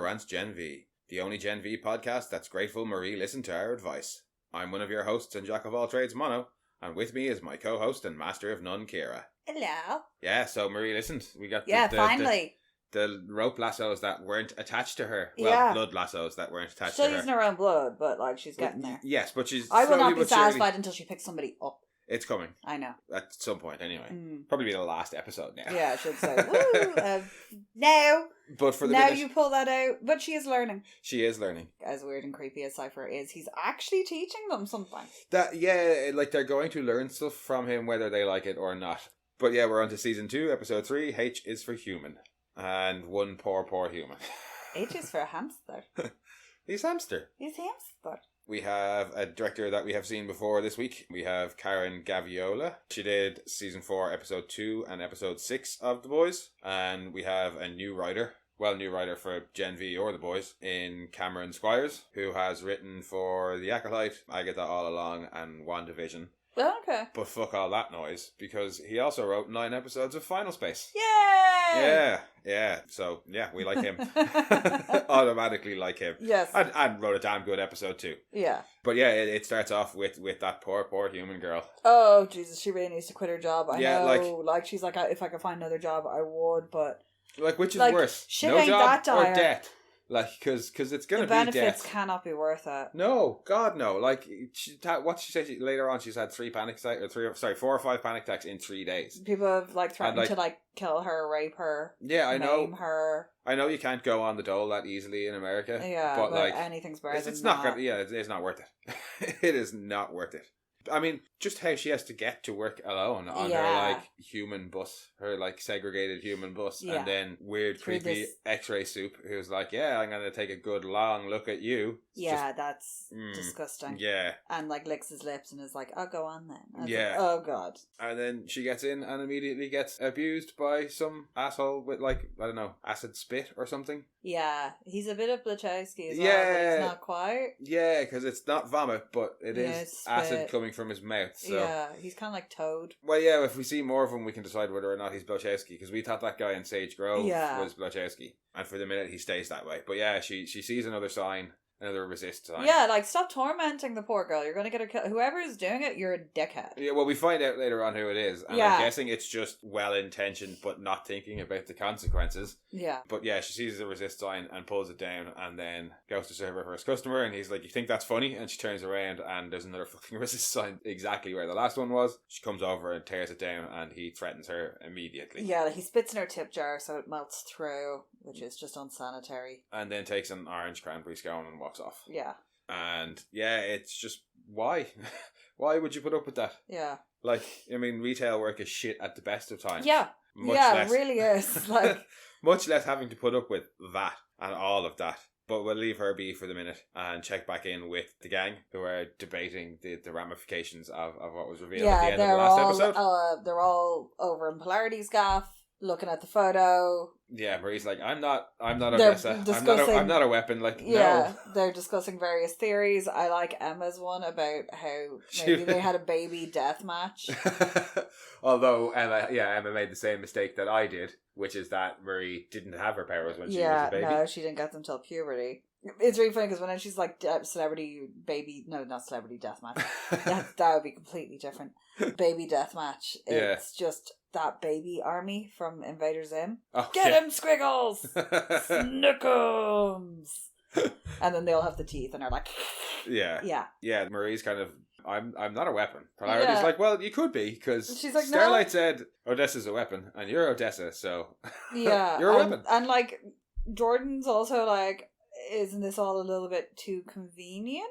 Rants Gen V, the only Gen V podcast that's grateful Marie listened to our advice. I'm one of your hosts and jack of all trades, Mono, and with me is my co-host and master of none, Kira. Hello. Yeah, so Marie listened. We got finally. The rope lassos that weren't attached to her. Well, blood lassos that weren't attached Still to her. using her own blood, but like she's getting there. Yes, but she's I will slowly not be but surely- satisfied until she picks somebody up. It's coming. I know. At some point, anyway. Probably be the last episode now. Yeah, I should say. Woo! Now. But for the now minute, you pull that out. But she is learning. she is learning. As weird and creepy as Cypher is, he's actually teaching them something. Like they're going to learn stuff from him whether they like it or not. But yeah, we're on to season 2, episode 3. H is for human. And one poor human. H is for a hamster. He's hamster. He's hamster. We have a director that we have seen before this week. We have Karen Gaviola. She did season 4, episode 2 and episode 6 of The Boys. And we have a new writer for Gen V or The Boys in Cameron Squires, who has written for The Acolyte, I Get That All Along, and WandaVision. Oh, okay. But fuck all that noise, because he also wrote 9 episodes of Final Space. Yay! Yeah. So, yeah, we like him. Automatically like him. Yes. And wrote a damn good episode too. Yeah. But yeah, it starts off with that poor human girl. Oh, Jesus, she really needs to quit her job. I Yeah, know. Like, she's like, if I could find another job, I would, but... Like, which is like, worse? shit No ain't job that dire. or death? Like, because it's going to the be benefits death. cannot be worth it. No, God, no. Like, what did she say? Later on, she's had 4 or 5 panic attacks in 3 days. People have, like, threatened like, to, like, kill her, rape her, I know. maim her. I know you can't go on the dole that easily in America. Yeah, but like, anything's better than it's not that. it's not worth it. It is not worth it. I mean, just how she has to get to work alone on her, like, human bus, her, like, segregated human bus, and then weird, creepy X-ray soup who's like, yeah, I'm going to take a good long look at you. That's disgusting. Yeah. And, like, licks his lips and is like, I'll go on then. Yeah. Like, oh, God. And then she gets in and immediately gets abused by some asshole with, like, I don't know, acid spit or something. Yeah, he's a bit of Blachowski as well, but he's not quite. Yeah, because it's not vomit, but it is acid coming from his mouth. So. Yeah, he's kind of like Toad. Well, yeah, if we see more of him, we can decide whether or not he's Blachowski, because we thought that guy in Sage Grove was Blachowski. And for the minute, he stays that way. But yeah, she sees another sign. Another resist sign. Yeah, like, stop tormenting the poor girl. You're going to get her killed. Whoever is doing it, you're a dickhead. Yeah, well, we find out later on who it is. And I'm guessing it's just well-intentioned, but not thinking about the consequences. Yeah. But yeah, she sees the resist sign and pulls it down and then goes to serve her first customer. And he's like, you think that's funny? And she turns around and there's another fucking resist sign exactly where the last one was. She comes over and tears it down and he threatens her immediately. Yeah, he spits in her tip jar so it melts through, which is just unsanitary. And then takes an orange cranberry scone and walks off. Yeah. And yeah, it's just, why? Why would you put up with that? Yeah. Like, I mean, retail work is shit at the best of times. Yeah. It really is. Like, much less having to put up with that and all of that. But we'll leave her be for the minute and check back in with the gang who are debating the ramifications of what was revealed at the end of the last episode. They're all over in Polarity's gaff, looking at the photo. Yeah, Marie's like, I'm not Odessa. I'm not a weapon. Like, yeah, no. They're discussing various theories. I like Emma's one about how maybe they had a baby death match. Although Emma made the same mistake that I did, which is that Marie didn't have her powers when she was a baby. No, she didn't get them till puberty. It's really funny because when she's like celebrity baby, no, not celebrity death match. that would be completely different. Baby death match. It's just that baby army from Invader Zim. Oh, Get him, Squiggles! Snookums! And then they all have the teeth and are like, yeah. Marie's kind of, I'm not a weapon. Polarity's like, well, you could be, because she's like, Starlight said Odessa's a weapon, and you're Odessa, so you're a weapon. And like, Jordan's also like, isn't this all a little bit too convenient?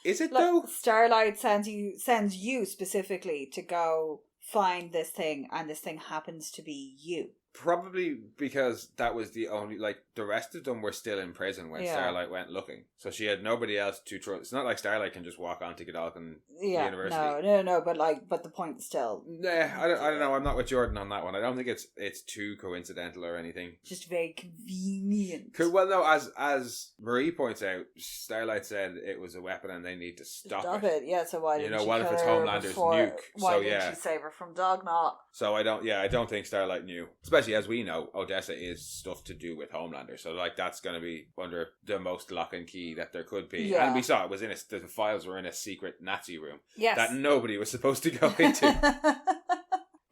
Is it, like, though? Starlight sends you specifically to go find this thing, and this thing happens to be you. Probably because that was the only, like, the rest of them were still in prison when Starlight went looking. So she had nobody else to trust. It's not like Starlight can just walk on to Godalming University. No, but the point still. Nah, I don't know. I'm not with Jordan on that one. I don't think it's too coincidental or anything. Just very convenient. Well, no, as Marie points out, Starlight said it was a weapon and they need to stop it. Yeah, so why didn't she what if it's Homelander's nuke? Why didn't she save her from Dognot? So I don't think Starlight knew. Especially especially as we know, Odessa is stuff to do with Homelander. So like that's going to be under the most lock and key that there could be. Yeah. And we saw it was the files were in a secret Nazi room. Yes. That nobody was supposed to go into.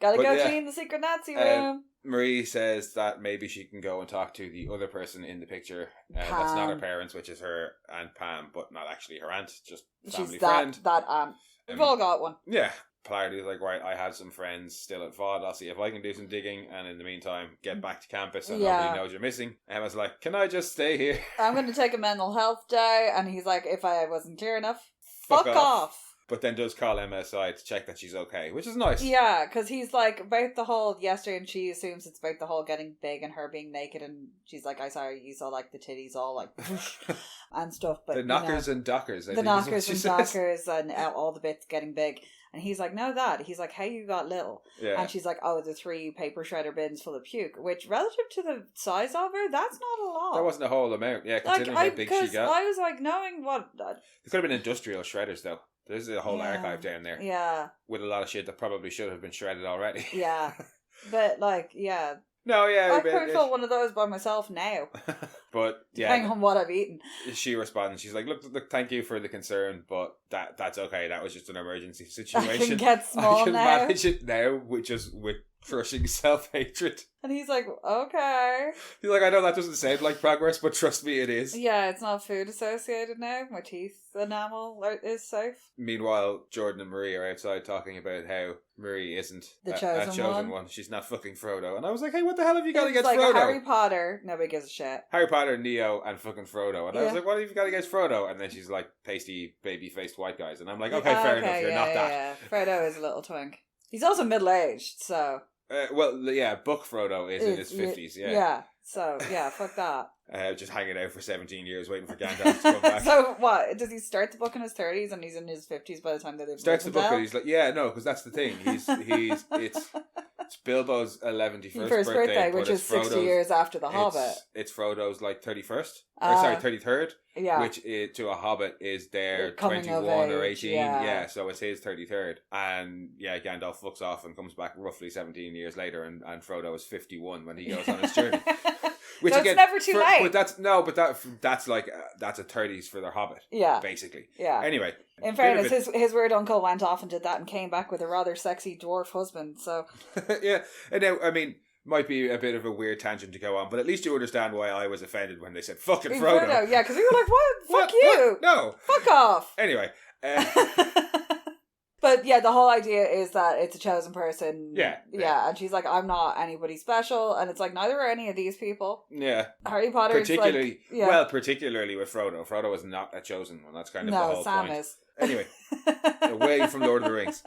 Gotta go clean the secret Nazi room. Marie says that maybe she can go and talk to the other person in the picture. That's not her parents, which is her Aunt Pam, but not actually her aunt, just family friend. That aunt. We've all got one. Yeah. Polarity is like, right, I have some friends still at VOD. I'll see if I can do some digging, and in the meantime, get back to campus so nobody knows you're missing. Emma's like, can I just stay here? I'm going to take a mental health day, and he's like, if I wasn't clear enough, fuck off. But then does call Emma aside to check that she's okay, which is nice. Yeah, because he's like, about the whole, yesterday, and she assumes it's about the whole getting big and her being naked, and she's like, I saw you saw like the titties all like, whoosh, and stuff. But the knockers and dockers. The knockers and dockers and all the bits getting big. And he's like, no, that. He's like, hey, you got little. Yeah. And she's like, oh, the 3 paper shredder bins full of puke. Which, relative to the size of her, that's not a lot. That wasn't a whole amount, yeah, considering how big she got. I was like, knowing what... There could have been industrial shredders, though. There's a whole archive down there. Yeah. With a lot of shit that probably should have been shredded already. Yeah. But, like, yeah. No, yeah. I could fill one of those by myself now. But, yeah. Depending on what I've eaten. She responds, she's like, look, thank you for the concern, but that's okay. That was just an emergency situation. I can get small I can now. manage it now, with crushing self-hatred. And he's like, okay. He's like, I know that doesn't sound like progress, but trust me, it is. Yeah, it's not food associated now. My teeth enamel is safe. Meanwhile, Jordan and Marie are outside talking about how Marie isn't the a chosen one. She's not fucking Frodo. And I was like, hey, what the hell have you got against like Frodo? Harry Potter, nobody gives a shit. Harry Potter, Neo, and fucking Frodo. And I was like, what have you got against Frodo? And then she's like, pasty, baby-faced white guys. And I'm like, okay, fair enough, you're not that. Yeah. Frodo is a little twink. He's also middle-aged, so... book Frodo is in his 50s, yeah. Yeah, so, yeah, fuck that. Just hanging out for 17 years waiting for Gandalf to come back. So, what? Does he start the book in his 30s and he's in his 50s by the time they live? Starts the book and he's like, yeah, no, because that's the thing. It's Bilbo's 11th birthday, which is 60 years after The Hobbit. It's Frodo's, 31st. 33rd. Yeah. Which to a Hobbit is their coming 21 or 18. Yeah, so it's his 33rd. And yeah, Gandalf fucks off and comes back roughly 17 years later, and Frodo is 51 when he goes on his journey. Which so again, it's never too late. But that's a 30s for their Hobbit. Yeah. Basically. Yeah. Anyway. In fairness, his weird uncle went off and did that and came back with a rather sexy dwarf husband, so... Yeah. And now, I mean... Might be a bit of a weird tangent to go on, but at least you understand why I was offended when they said fucking Frodo. Yeah, because we were like, what? Fuck you! What? No! Fuck off! Anyway. But yeah, the whole idea is that it's a chosen person. Yeah. And she's like, I'm not anybody special, and it's like, neither are any of these people. Yeah. Harry Potter particularly with Frodo. Frodo is not a chosen one. That's kind of the whole Sam point. Is. Anyway, away from Lord of the Rings.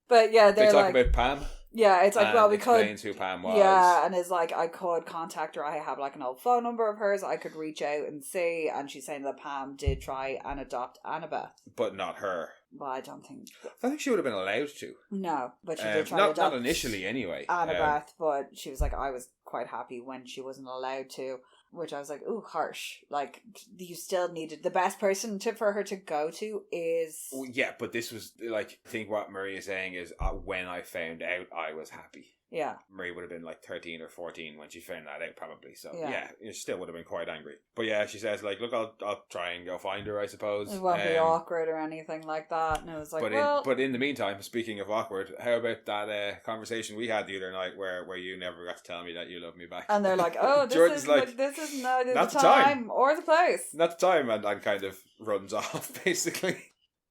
But yeah, they talk about Pam. Yeah, it's like, well, we could... explains who Pam was. Yeah, and it's like, I could contact her. I have like an old phone number of hers. I could reach out and see. And she's saying that Pam did try and adopt Annabeth. But not her. Well, I don't think... I think she would have been allowed to. No, but she did try to adopt... Not initially, anyway. Annabeth, but she was like, I was quite happy when she wasn't allowed to. Which I was like, ooh, harsh. Like, you still needed... The best person for her to go to is... Well, yeah, but this was, like, I think what Marie is saying is, when I found out, I was happy. Yeah. Marie would have been like 13 or 14 when she found that out, probably. So, yeah, it still would have been quite angry. But yeah, she says, like, look, I'll try and go find her, I suppose. It won't be awkward or anything like that. And it was like, but in the meantime, speaking of awkward, how about that conversation we had the other night where you never got to tell me that you love me back? And they're like, oh, this is neither the time or the place. Not the time, and kind of runs off, basically.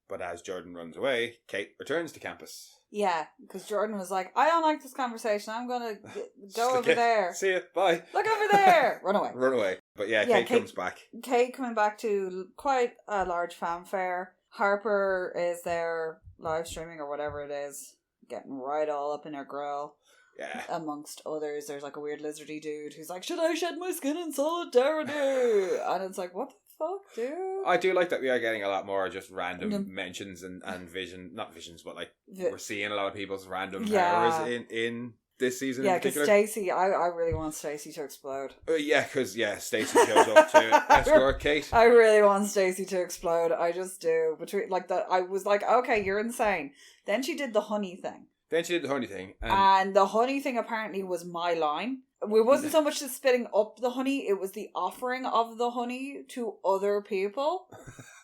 But as Jordan runs away, Cate returns to campus. Yeah, because Jordan was like, I don't like this conversation. I'm going to go over there. See you. Bye. Look over there. Run away. Run away. But yeah, Cate comes back. Cate coming back to quite a large fanfare. Harper is there live streaming or whatever it is. Getting right all up in her grill. Yeah. Amongst others, there's like a weird lizardy dude who's like, should I shed my skin in solidarity? And it's like, what the fuck, dude? I do like that we are getting a lot more just random mentions and not visions, but like we're seeing a lot of people's random powers in this season. Yeah, because Stacey, I really want Stacey to explode. Because Stacey shows up to escort Cate. I really want Stacey to explode. I just do. I was like, okay, you're insane. Then she did the honey thing. Then she did the honey thing. And the honey thing apparently was my line. It wasn't so much the spitting up the honey, it was the offering of the honey to other people.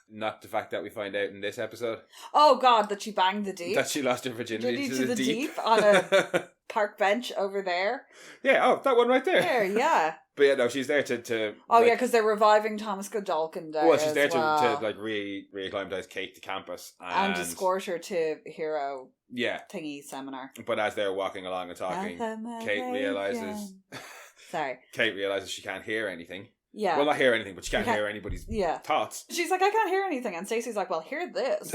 Not the fact that we find out in this episode. Oh God, that she banged the deep. That she lost her virginity to the deep. On a park bench over there. Yeah, oh, that one right there. There, yeah. But yeah, no, she's there to oh, like, yeah, because they're reviving Thomas Godolkin there. Well, she's there to like re-acclimatise Cate to campus. And escort her to hero thingy seminar. But as they're walking along and talking, Cate realises... Sorry. Kate realises she can't hear anything. Yeah. Well, not hear anything, but she can't hear anybody's thoughts. She's like, I can't hear anything. And Stacey's like, well, hear this.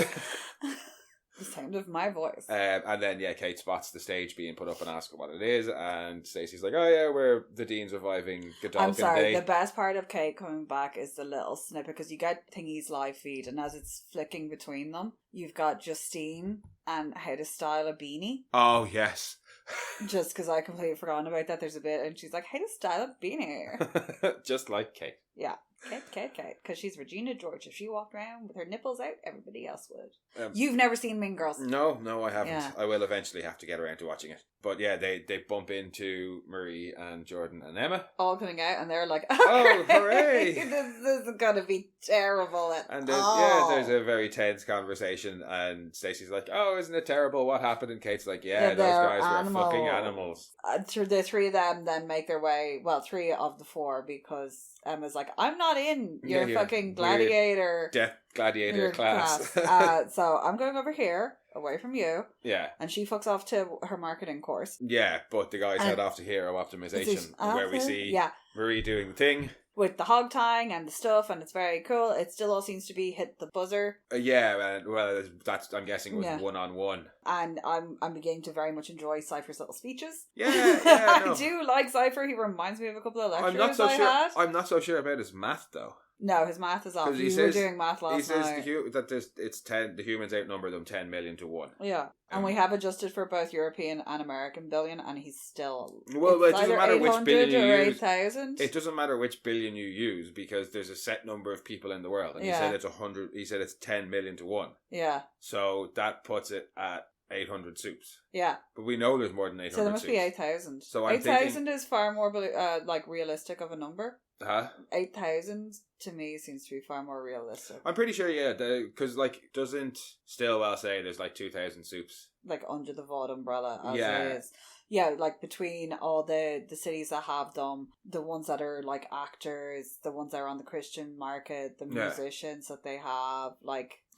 The sound of my voice. And then, Kate spots the stage being put up and asks her what it is. And Stacey's like, oh, yeah, we're the Dean's reviving Godolphin I'm sorry, Day. the best part of Kate coming back is the little snippet, because you get Thingy's live feed, and as it's flicking between them, you've got Justine and how to style a beanie. Oh, yes. Just because I completely forgotten about that. There's a bit, and she's like, how to style a beanie. Just like Kate. Yeah. Kate. Because she's Regina George. If she walked around with her nipples out, everybody else would. You've never seen Mean Girls? No, I haven't. Yeah. I will eventually have to get around to watching it. But yeah, they bump into Marie and Jordan and Emma. All coming out, and they're like, oh, hooray! this is going to be terrible. And there's a very tense conversation, and Stacey's like, oh, isn't it terrible what happened? And Kate's like, those guys were fucking animals. The three of them then make their way, well, 3 of the 4, because Emma's like, I'm not in your fucking gladiator. Death gladiator class. So I'm going over here, away from you. Yeah. And she fucks off to her marketing course. Yeah, but the guys head off to hero optimization, where we see Marie doing the thing. With the hog tying and the stuff, and it's very cool. It still all seems to be hit the buzzer. Well, that's, I'm guessing, was one-on-one. And I'm beginning to very much enjoy Cypher's little speeches. Yeah, I do like Cypher. He reminds me of a couple of lectures I'm not so sure about his math, though. No, his math is off. We were doing math last night. He says that the humans outnumber them 10 million to 1. Yeah. And we have adjusted for both European and American billion, and he's still... Well, it doesn't matter which billion you use. 8,000. It doesn't matter which billion you use, because there's a set number of people in the world. And he said it's 100. He said it's 10 million to 1. Yeah. So that puts it at 800 soups. Yeah. But we know there's more than 800 So there must soups. be 8,000. So 8,000 is far more realistic of a number. Huh? 8,000 to me seems to be far more realistic. I'm pretty sure, because doesn't Stillwell say there's 2,000 soups? Under the VOD umbrella, as it is. Yeah, between all the cities that have them, the ones that are actors, the ones that are on the Christian market, the musicians that they have,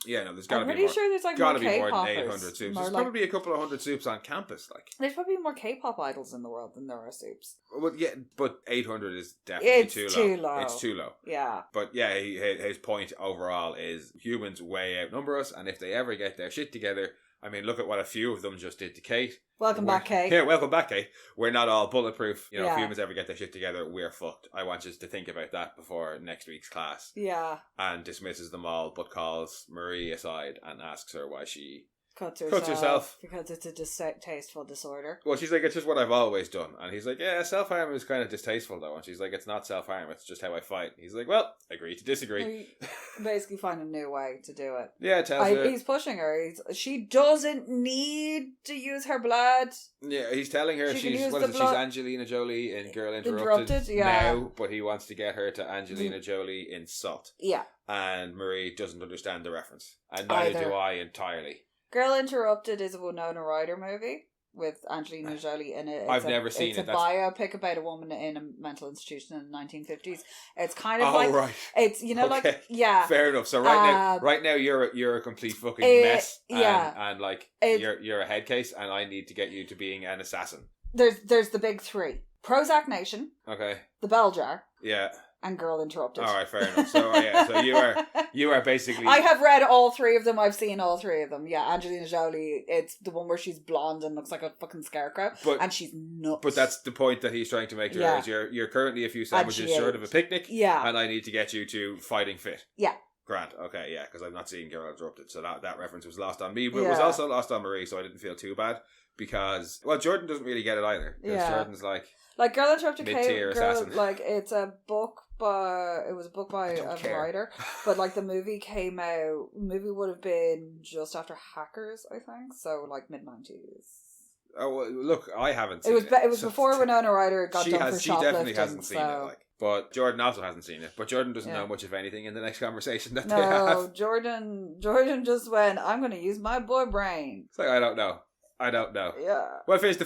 there's got to be more. I'm pretty sure there's got to be more than 800 soups. There's probably a couple of 100 soups on campus. There's probably more K-pop idols in the world than there are soups. Well, yeah, but 800 is definitely too low. It's too low. Yeah. But yeah, his point overall is humans way outnumber us, and if they ever get their shit together, I mean, look at what a few of them just did to Kate. Welcome back, Kate. Yeah, welcome back, Kate. We're not all bulletproof. If humans ever get their shit together, we're fucked. I want you to think about that before next week's class. Yeah. And dismisses them all, but calls Marie aside and asks her why she cuts herself because it's a distasteful disorder. Well, she's like, it's just what I've always done. And he's like, yeah, self-harm is kind of distasteful though. And she's like, it's not self-harm, it's just how I fight. And he's like, well, agree to disagree. Basically find a new way to do it. Yeah, tells her. He's pushing her. She doesn't need to use her blood. Yeah, he's telling her she's Angelina Jolie in Girl Interrupted now, but he wants to get her to Angelina Jolie in Salt. Yeah. And Marie doesn't understand the reference. And neither do I entirely. Girl Interrupted is a Winona Ryder movie with Angelina Jolie in it. I've never seen it. It's a biopic about a woman in a mental institution in the 1950s. It's kind of right. It's, Fair enough. So right now you're a complete fucking mess. And you're a head case, and I need to get you to being an assassin. There's the big 3. Prozac Nation. Okay. The Bell Jar. Yeah. And Girl Interrupted. All right, fair enough. So you are basically. I have read all 3 of them. I've seen all 3 of them. Yeah, Angelina Jolie. It's the one where she's blonde and looks like a fucking scarecrow, and she's nuts. But that's the point that he's trying to make to her. Is you're currently a few sandwiches short of a picnic. Yeah, and I need to get you to fighting fit. Yeah. Grant. Okay, yeah, because I've not seen Girl Interrupted, so that reference was lost on me, but it was also lost on Marie, so I didn't feel too bad because Jordan doesn't really get it either. Because Jordan's like Girl Interrupted, mid-tier assassin. It's a book. It was a book by a writer, but the movie came out. Movie would have been just after Hackers, I think. So mid-90s. Oh, well, look, I haven't seen it. It was before Winona Ryder got done for shoplifting. She definitely hasn't seen it, like. But Jordan also hasn't seen it. But Jordan doesn't know much of anything in the next conversation that they have. No, Jordan just went, I'm going to use my boy brain. It's like, I don't know. Yeah. Well, finish the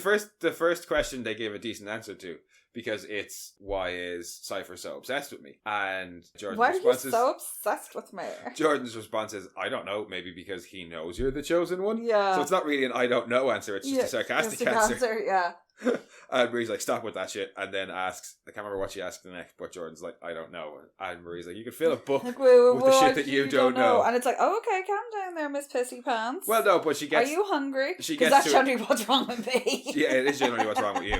first question they gave a decent answer to, because it's, why is Cypher so obsessed with me? And Jordan's response is, why are you so obsessed with me? Jordan's response is, I don't know, maybe because he knows you're the chosen one. Yeah. So it's not really an I don't know answer, it's just a sarcastic answer. Yeah. And Marie's like, stop with that shit, and then asks, I can't remember what she asked next, but Jordan's like, I don't know. And Marie's like, you could fill a book with the shit that you don't know. And it's like, oh, okay, calm down there, Miss Pissy Pants. Well, no, but she gets... Are you hungry? Because that's generally what's wrong with me. Yeah, it is generally what's wrong with you.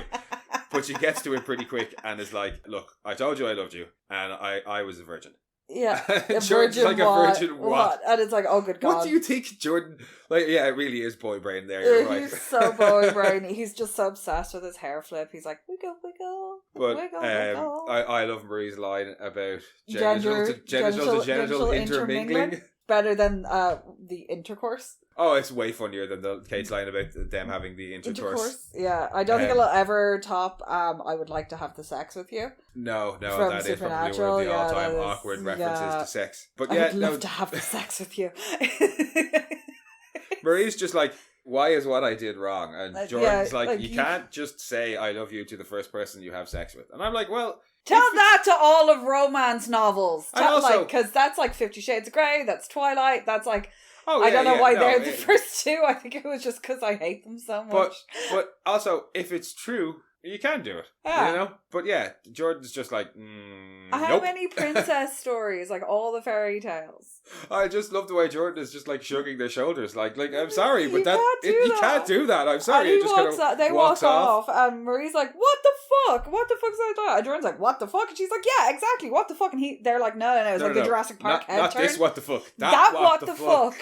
But she gets to it pretty quick and is like, look, I told you I loved you, and I was a virgin. Yeah, Jordan's like what? A virgin what? And it's like, oh good God. What do you think, Jordan? Like, yeah, it really is boy brain there. You're right. He's so boy brain. He's just so obsessed with his hair flip. He's like, wiggle, wiggle, wiggle. I love Marie's line about genital intermingling. Better than the intercourse. Oh, it's way funnier than Kate's line about them having the intercourse. Yeah, I don't think it'll ever top. I would like to have the sex with you. No, From that is probably one of the all-time awkward references to sex. But I would love to have the sex with you. Marie's just like, why is what I did wrong? And Jordan's like, you can't just say I love you to the first person you have sex with. And I'm like, well... Tell that to all of romance novels. Because that's like 50 Shades of Grey, that's Twilight, that's like... Oh, yeah, I don't know why they're the first two. I think it was just because I hate them so much. But also, if it's true, you can do it. Yeah. You know? But yeah, Jordan's just like, How many princess stories? Like all the fairy tales. I just love the way Jordan is just like shrugging their shoulders. Like I'm sorry, but you can't do that. I'm sorry. And they walk off. And Marie's like, what the fuck? What the fuck's that? And Jordan's like, what the fuck? And she's like, yeah, exactly. What the fuck? And they're like, no. It's the Jurassic Park head not turn. This what the fuck. That what the fuck.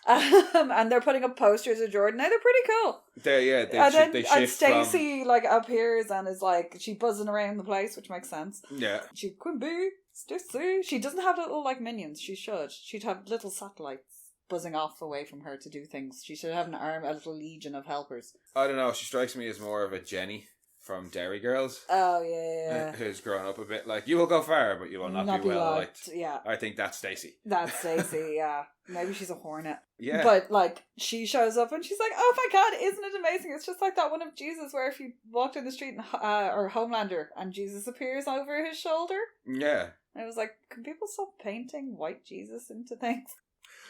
And they're putting up posters of Jordan. Now they're pretty cool. They shift and Stacey like appears and is like, she buzzing around the place, which makes sense. Yeah. She could be Stacey. She doesn't have little like minions. She should. She'd have little satellites buzzing off away from her to do things. She should have a little legion of helpers. I don't know. She strikes me as more of a Jenny from Dairy Girls. Oh, yeah. Who's grown up a bit. Like, you will go far, but you will not be well liked. Yeah. I think that's Stacey. That's Stacey, yeah. Maybe she's a hornet. Yeah. But, like, she shows up and she's like, oh my God, isn't it amazing? It's just like that one of Jesus where if you walked in the street or Homelander and Jesus appears over his shoulder. Yeah. And I was like, can people stop painting white Jesus into things?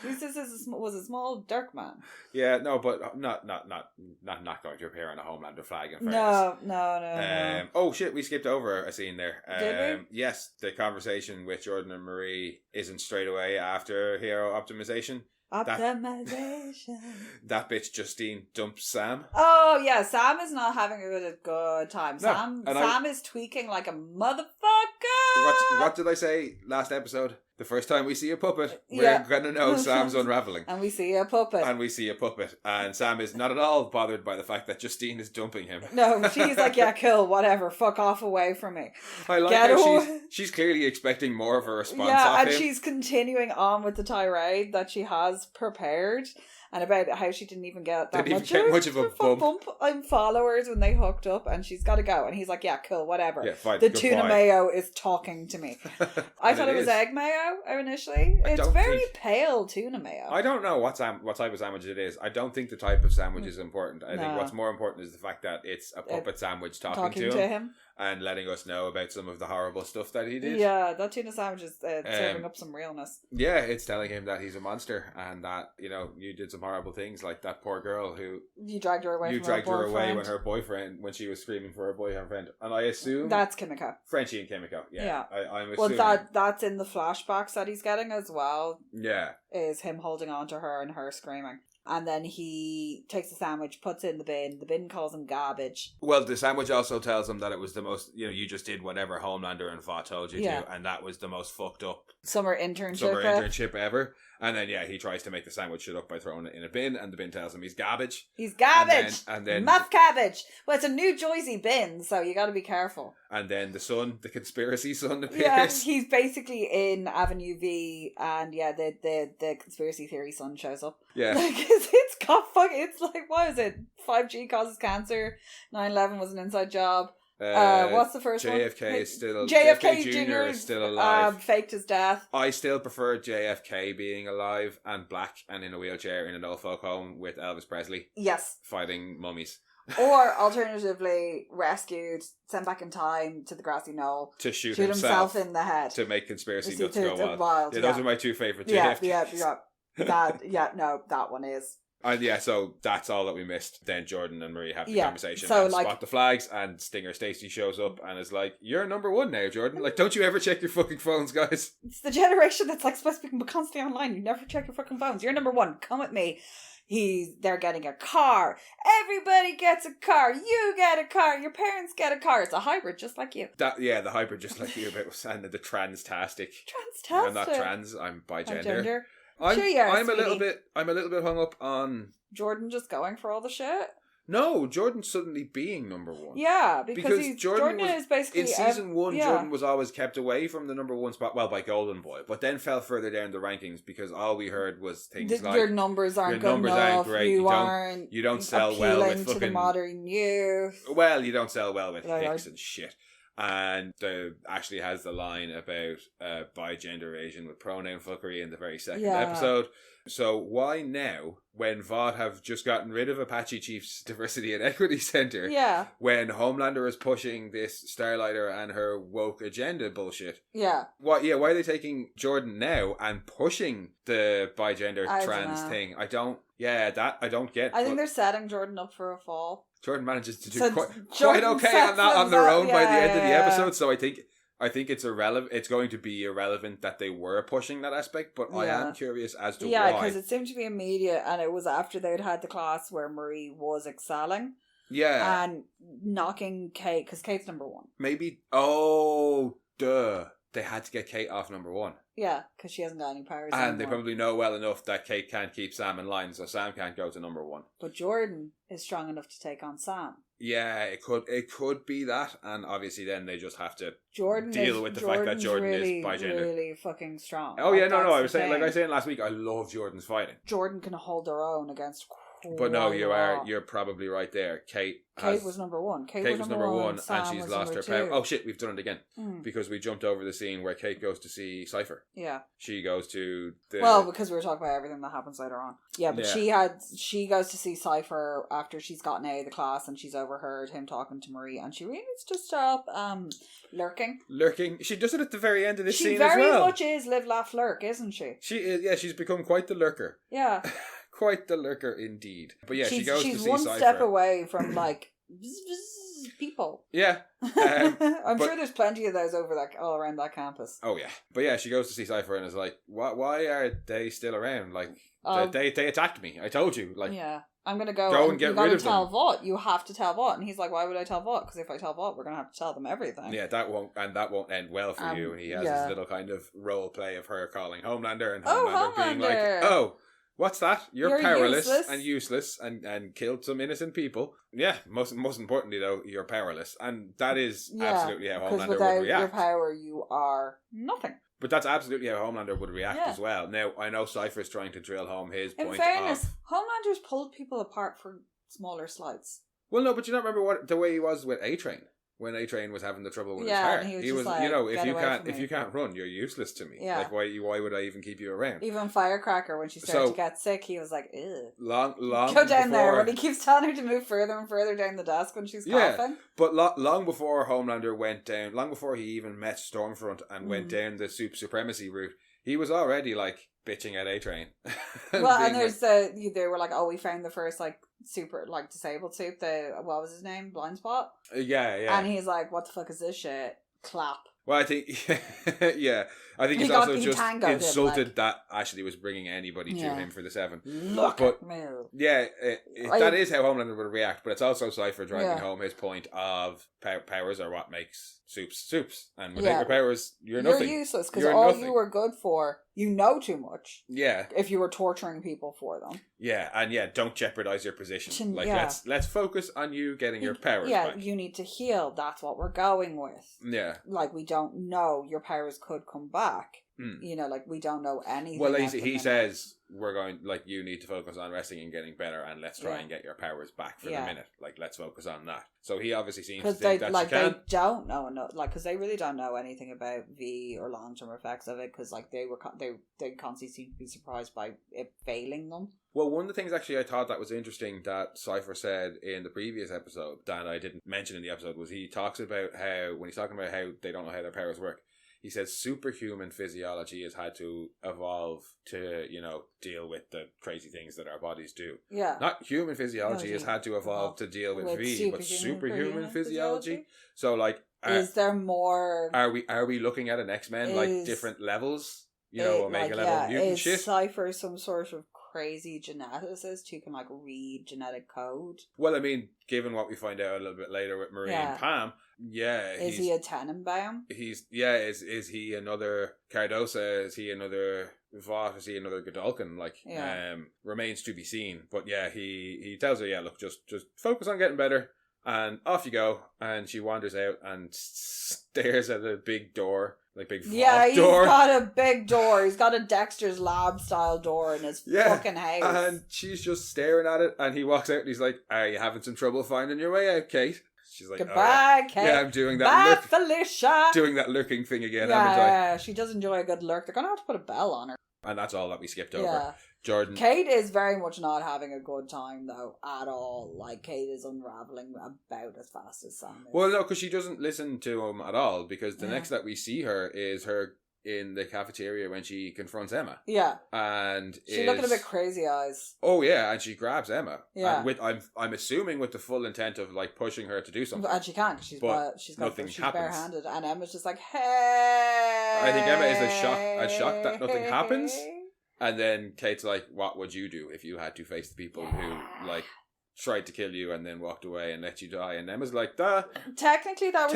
Jesus was a small, dark man. Yeah, no, but not going to appear on a Homelander flag. In fairness. No. Oh shit, we skipped over a scene there. Did we? Yes, the conversation with Jordan and Marie isn't straight away after hero optimization. That bitch Justine dumps Sam. Oh yeah, Sam is not having a good time. No, Sam is tweaking like a motherfucker. What did I say last episode? The first time we see a puppet, we're gonna know Sam's unraveling. And we see a puppet. And Sam is not at all bothered by the fact that Justine is dumping him. No, she's like, yeah, cool, whatever, fuck off away from me. I like how she's clearly expecting more of a response off him. And she's continuing on with the tirade that she has prepared. And about how she didn't even get much of a bump in followers when they hooked up, and she's got to go. And he's like, yeah, cool, whatever. Yeah, fine, the tuna mayo is talking to me. I thought it was egg mayo initially. It's very pale tuna mayo. I don't know what type of sandwich it is. I don't think the type of sandwich is important. I think what's more important is the fact that it's a puppet sandwich talking to him. And letting us know about some of the horrible stuff that he did. Yeah, that tuna sandwich is serving up some realness. Yeah, it's telling him that he's a monster and that, you did some horrible things, like that poor girl who... You dragged her away when she was screaming for her boyfriend. And I assume... That's Kimiko. Frenchie and Kimiko, yeah. I'm assuming... assuming... Well, that's in the flashbacks that he's getting as well. Yeah. Is him holding on to her and her screaming. And then he takes the sandwich, puts it in the bin. The bin calls him garbage. Well, the sandwich also tells him that it was the most, you just did whatever Homelander and Vought told you to, and that was the most fucked up summer internship ever. And then, he tries to make the sandwich shut up by throwing it in a bin, and the bin tells him he's garbage. He's garbage! And then Muff cabbage! Well, it's a New Jersey bin, so you gotta be careful. And then the son, the conspiracy son, appears. Yeah, he's basically in Avenue V, and the conspiracy theory son shows up. Yeah. Like, it's got it's like, what is it? 5G causes cancer, 9/11 was an inside job. What's the first JFK one? Is still JFK Jr. is still alive. Faked his death. I still prefer JFK being alive and black and in a wheelchair in an old folk home with Elvis Presley. Yes. Fighting mummies. Or alternatively, rescued, sent back in time to the grassy knoll to shoot himself in the head to make conspiracy nuts go wild. Yeah, those are my two favourite JFK. Yeah. That one is. And so that's all that we missed. Then Jordan and Marie have the conversation so and spot the flags, and Stinger Stacy shows up and is like, "You're number one now, Jordan. Like, don't you ever check your fucking phones, guys?" It's the generation that's like supposed to be constantly online. You never check your fucking phones. You're number one. Come with me. They're getting a car. Everybody gets a car. You get a car. Your parents get a car. It's a hybrid, just like you. The hybrid, just like you. And the transtastic. Transtastic. I'm not trans. I'm bigender. I'm a little bit hung up on Jordan just going for all the shit. No, Jordan suddenly being number one. Yeah, because Jordan is basically in season one. Jordan was always kept away from the number one spot, by Golden Boy, but then fell further down the rankings because all we heard was things like your numbers aren't good enough. Great. You don't sell well with fucking to the modern youth. Well, you don't sell well with hicks and shit. And Ashley has the line about bi-gender Asian with pronoun fuckery in the very second episode. So why now, when VOD have just gotten rid of Apache Chief's Diversity and Equity Center, when Homelander is pushing this Starlighter and her woke agenda bullshit, why are they taking Jordan now and pushing the bi-gender trans thing? I don't get. I think they're setting Jordan up for a fall. Jordan manages to do quite okay on that on their own by the end of the episode, so I think it's irrelevant. It's going to be irrelevant that they were pushing that aspect, but I am curious as to why. Yeah, because it seemed to be immediate, and it was after they'd had the class where Marie was excelling. Yeah. And knocking Cate, because Cate's number one. Maybe. Oh, duh. They had to get Cate off number one. Yeah, because she hasn't got any powers and anymore. They probably know well enough that Cate can't keep Sam in line, so Sam can't go to number one. But Jordan is strong enough to take on Sam. Yeah, it could be that, and obviously then they just have to deal with the fact that Jordan is bi-gender. Really fucking strong. Oh yeah, no, I was saying, like I was saying last week, I love Jordan's fighting. Jordan can hold her own against. But no, you're probably right there. Cate was number one. Cate was number one, and she's lost her power. Oh shit, we've done it again. Because we jumped over the scene where Cate goes to see Cypher. Yeah. She goes to because we were talking about everything that happens later on. Yeah, but she goes to see Cypher after she's gotten out of the class and she's overheard him talking to Marie, and she really needs to stop lurking. She does it at the very end of this scene as well. She very much is live, laugh, lurk, isn't she? She is, yeah, she's become quite the lurker. Yeah. Quite the lurker indeed. But yeah, she goes to see Cypher. She's one step away from like people. Yeah. I'm sure there's plenty of those all around that campus. Oh yeah. But yeah, she goes to see Cypher and is like, why are they still around? Like they attacked me. I told you. Like, yeah. I'm going to go and get rid of them. Vought. You have to tell Vought. And he's like, why would I tell Vought? Because if I tell Vought, we're going to have to tell them everything. Yeah, that won't end well for you. And he has this little kind of role play of her calling Homelander and Homelander being like, oh, what's that? You're powerless and useless and killed some innocent people. Yeah, most importantly though, you're powerless. And that is absolutely how Homelander would react. Without your power, you are nothing. But that's absolutely how Homelander would react as well. Now, I know Cypher's trying to drill home his point. In fairness, Homelander's pulled people apart for smaller slights. Well, no, but you don't remember the way he was with A-Train. When A-Train was having the trouble with his heart. He was like, if you can't run, you're useless to me. Yeah. Like, why would I even keep you around? Even Firecracker, when she started to get sick, he was like, ew. Long go down there. When he keeps telling her to move further and further down the desk when she's coughing. But long before Homelander went down, long before he even met Stormfront and went down the supremacy route, he was already, like, bitching at A-Train. Well, and there's they were like, oh, we found the first, like, super, like, disabled suit, what was his name? Blind Spot? Yeah. And he's like, what the fuck is this shit? Clap. Well, I think, I think He he's got also just detangoed insulted him, that Ashley was bringing anybody to him for the 7. Look at me. Yeah, that is how Homelander would react, but it's also Cypher driving home his point of powers are what makes soups. And without your powers, you're nothing. You're useless, because all you were good for, you know too much. Yeah. If you were torturing people for them. Yeah, and don't jeopardize your position. Let's focus on you getting your powers back. Yeah, you need to heal. That's what we're going with. Yeah. Like, we don't know your powers could come back. You know, like, we don't know anything. Well, he says, we're going, like, you need to focus on resting and getting better, and let's try and get your powers back for the minute. Like, let's focus on that. So he obviously seems to think that she can. They don't know, because they really don't know anything about V or long-term effects of it, because, like, they constantly seem to be surprised by it failing them. Well, one of the things actually I thought that was interesting that Cypher said in the previous episode that I didn't mention in the episode was he talks about how, when he's talking about how they don't know how their powers work, he says superhuman physiology has had to evolve to, deal with the crazy things that our bodies do. Yeah. Not human physiology has had to evolve to deal with V, but superhuman physiology. So, like, is there more? Are we looking at an X-Men like different levels? Omega level mutant shit. Is Cypher some sort of crazy geneticist who can, like, read genetic code? Well, I mean, given what we find out a little bit later with Marie and Pam, is he a Tenenbaum? Is he another Cardosa? Is he another Vought? Is he another Godolphin? Like, remains to be seen. But yeah, he tells her, look, just focus on getting better, and off you go. And she wanders out and stares at a big door. Like big door. Yeah, he's got a big door. He's got a Dexter's Lab style door in his fucking house. And she's just staring at it, and he walks out and he's like, are you having some trouble finding your way out, Kate? She's like, goodbye, Kate. Yeah, I'm doing that. Bye, Felicia. Doing that lurking thing again. Yeah, she does enjoy a good lurk. They're going to have to put a bell on her. And that's all that we skipped over. Jordan. Kate is very much not having a good time, though, at all. Like, Kate is unraveling about as fast as Sam is. Well, no, because she doesn't listen to him at all, because the next that we see her is her in the cafeteria when she confronts Emma. Yeah. And she's looking a bit crazy eyes. Oh, yeah, and she grabs Emma. Yeah. And I'm assuming with the full intent of, like, pushing her to do something. And she can't, because she's barehanded, and Emma's just like, hey! I think Emma is shocked that nothing happens. And then Kate's like, what would you do if you had to face the people who, like, tried to kill you and then walked away and let you die? And Emma's like, duh. Technically, that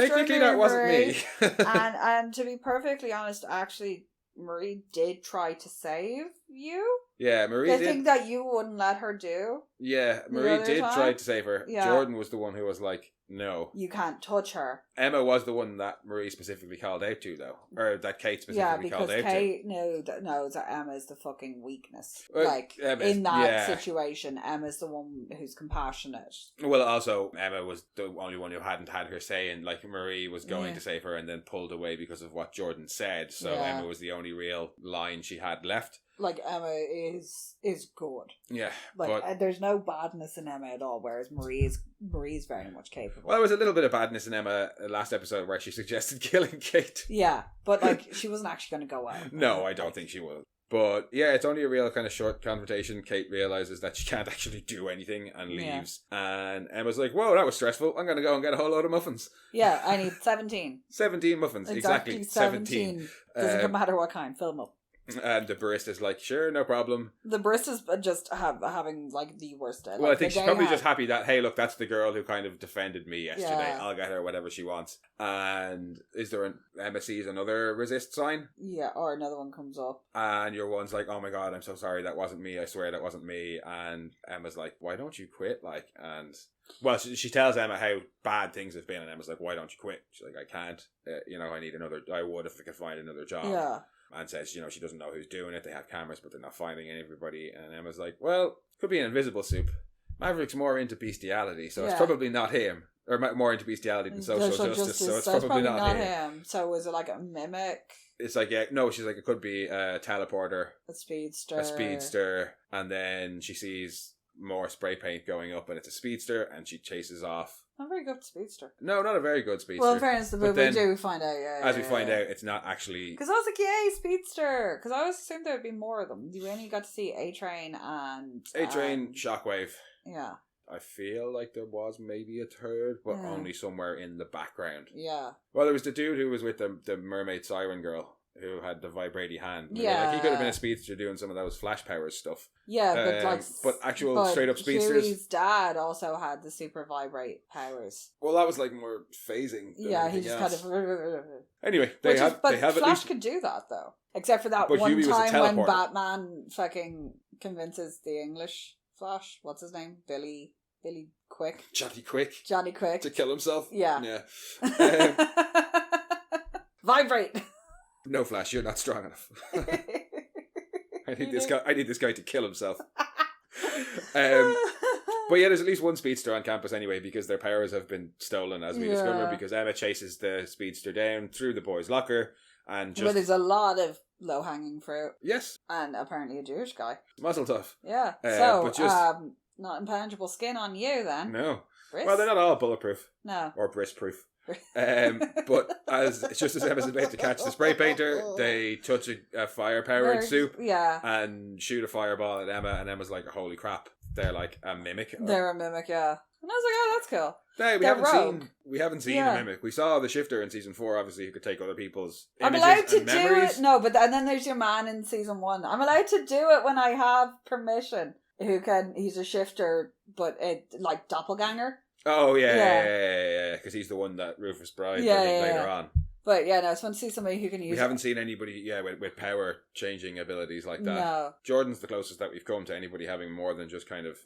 wasn't me. and to be perfectly honest, actually, Marie did try to save you. Yeah, Marie did. The thing that you wouldn't let her do. Yeah, Marie did try to save her. Yeah. Jordan was the one who was like, no. You can't touch her. Emma was the one that Marie specifically called out to, though. Or that Kate specifically called out to. Yeah, because Kate knows that Emma's the fucking weakness. Like, in that situation, Emma's the one who's compassionate. Well, also, Emma was the only one who hadn't had her say, and, like, Marie was going to save her and then pulled away because of what Jordan said. So Emma was the only real line she had left. Like, Emma is good. Yeah. Like, there's no badness in Emma at all, whereas Marie's very much capable. Well, there was a little bit of badness in Emma last episode where she suggested killing Kate. Yeah, but, like, she wasn't actually going to go out. No, I don't think she will. But, yeah, it's only a real kind of short confrontation. Kate realises that she can't actually do anything and leaves. Yeah. And Emma's like, whoa, that was stressful. I'm going to go and get a whole load of muffins. Yeah, I need 17. 17 muffins, exactly 17. Doesn't matter what kind, fill them up. And the barista's like, sure, no problem. The barista's just having, like, the worst day. Well, I think she's probably just happy that, hey, look, that's the girl who kind of defended me yesterday. Yeah. I'll get her whatever she wants. And is there Emma sees another resist sign? Yeah, or another one comes up. And your one's like, oh my god, I'm so sorry, that wasn't me. I swear that wasn't me. And Emma's like, why don't you quit? Like, and... Well, she tells Emma how bad things have been, and Emma's like, why don't you quit? She's like, I can't. I need another... I would if I could find another job. Yeah. And says, she doesn't know who's doing it. They have cameras, but they're not finding everybody. And Emma's like, well, could be an invisible soup. Maverick's more into bestiality, so it's probably not him. Or more into bestiality than social justice, so it's probably not him. So is it like a mimic? It's like, no, she's like, it could be a teleporter. A speedster. And then she sees more spray paint going up, and it's a speedster, and she chases off. Not a very good speedster. No, not a very good speedster. Well, in fairness, we do find out, As we find out, it's not actually... Because I was like, yay, speedster! Because I always assumed there would be more of them. You only got to see A-Train and... A-Train, Shockwave. Yeah. I feel like there was maybe a third, but only somewhere in the background. Yeah. Well, there was the dude who was with the mermaid siren girl. who had the vibrating hand. Yeah. Like, he could have been a speedster doing some of those flash powers stuff. Yeah, but actual straight up speedsters. Huey's dad also had the super vibrate powers. Well, that was like more phasing. Yeah, he just else. kind of. Anyway, But they have Flash at least... could do that though, except for that But one Huey was a time when teleporter. Batman fucking convinces the English Flash, what's his name, Billy Quick, Johnny Quick, to kill himself. Yeah. Vibrate. No, Flash, you're not strong enough. I need this guy to kill himself. But yeah, there's at least one speedster on campus anyway, because their powers have been stolen, as we discover, because Emma chases the speedster down through the boys' locker and just... Well, there's a lot of low-hanging fruit. Yes. And apparently a Jewish guy. Muzzle tough. Yeah. But just... not impenetrable skin on you then. No. Briss? Well, they're not all bulletproof. No. Or briss-proof. But just as Emma's about to catch the spray painter, they touch a fire-powered soup and shoot a fireball at Emma, and Emma's like, holy crap, they're like a mimic. They're a mimic, yeah. And I was like, oh, that's cool. No, we haven't seen a mimic. We saw the Shifter in season 4, obviously, who could take other people's images I'm allowed to and memories. do it. No, but and then there's your man in season 1. I'm allowed to do it when I have permission. He's a Shifter, but like doppelganger. Oh, yeah. Because he's the one that Rufus bribed later on. But yeah, no, it's fun to see somebody who can use it. We haven't seen anybody, with power changing abilities like that. No. Jordan's the closest that we've come to anybody having more than just kind of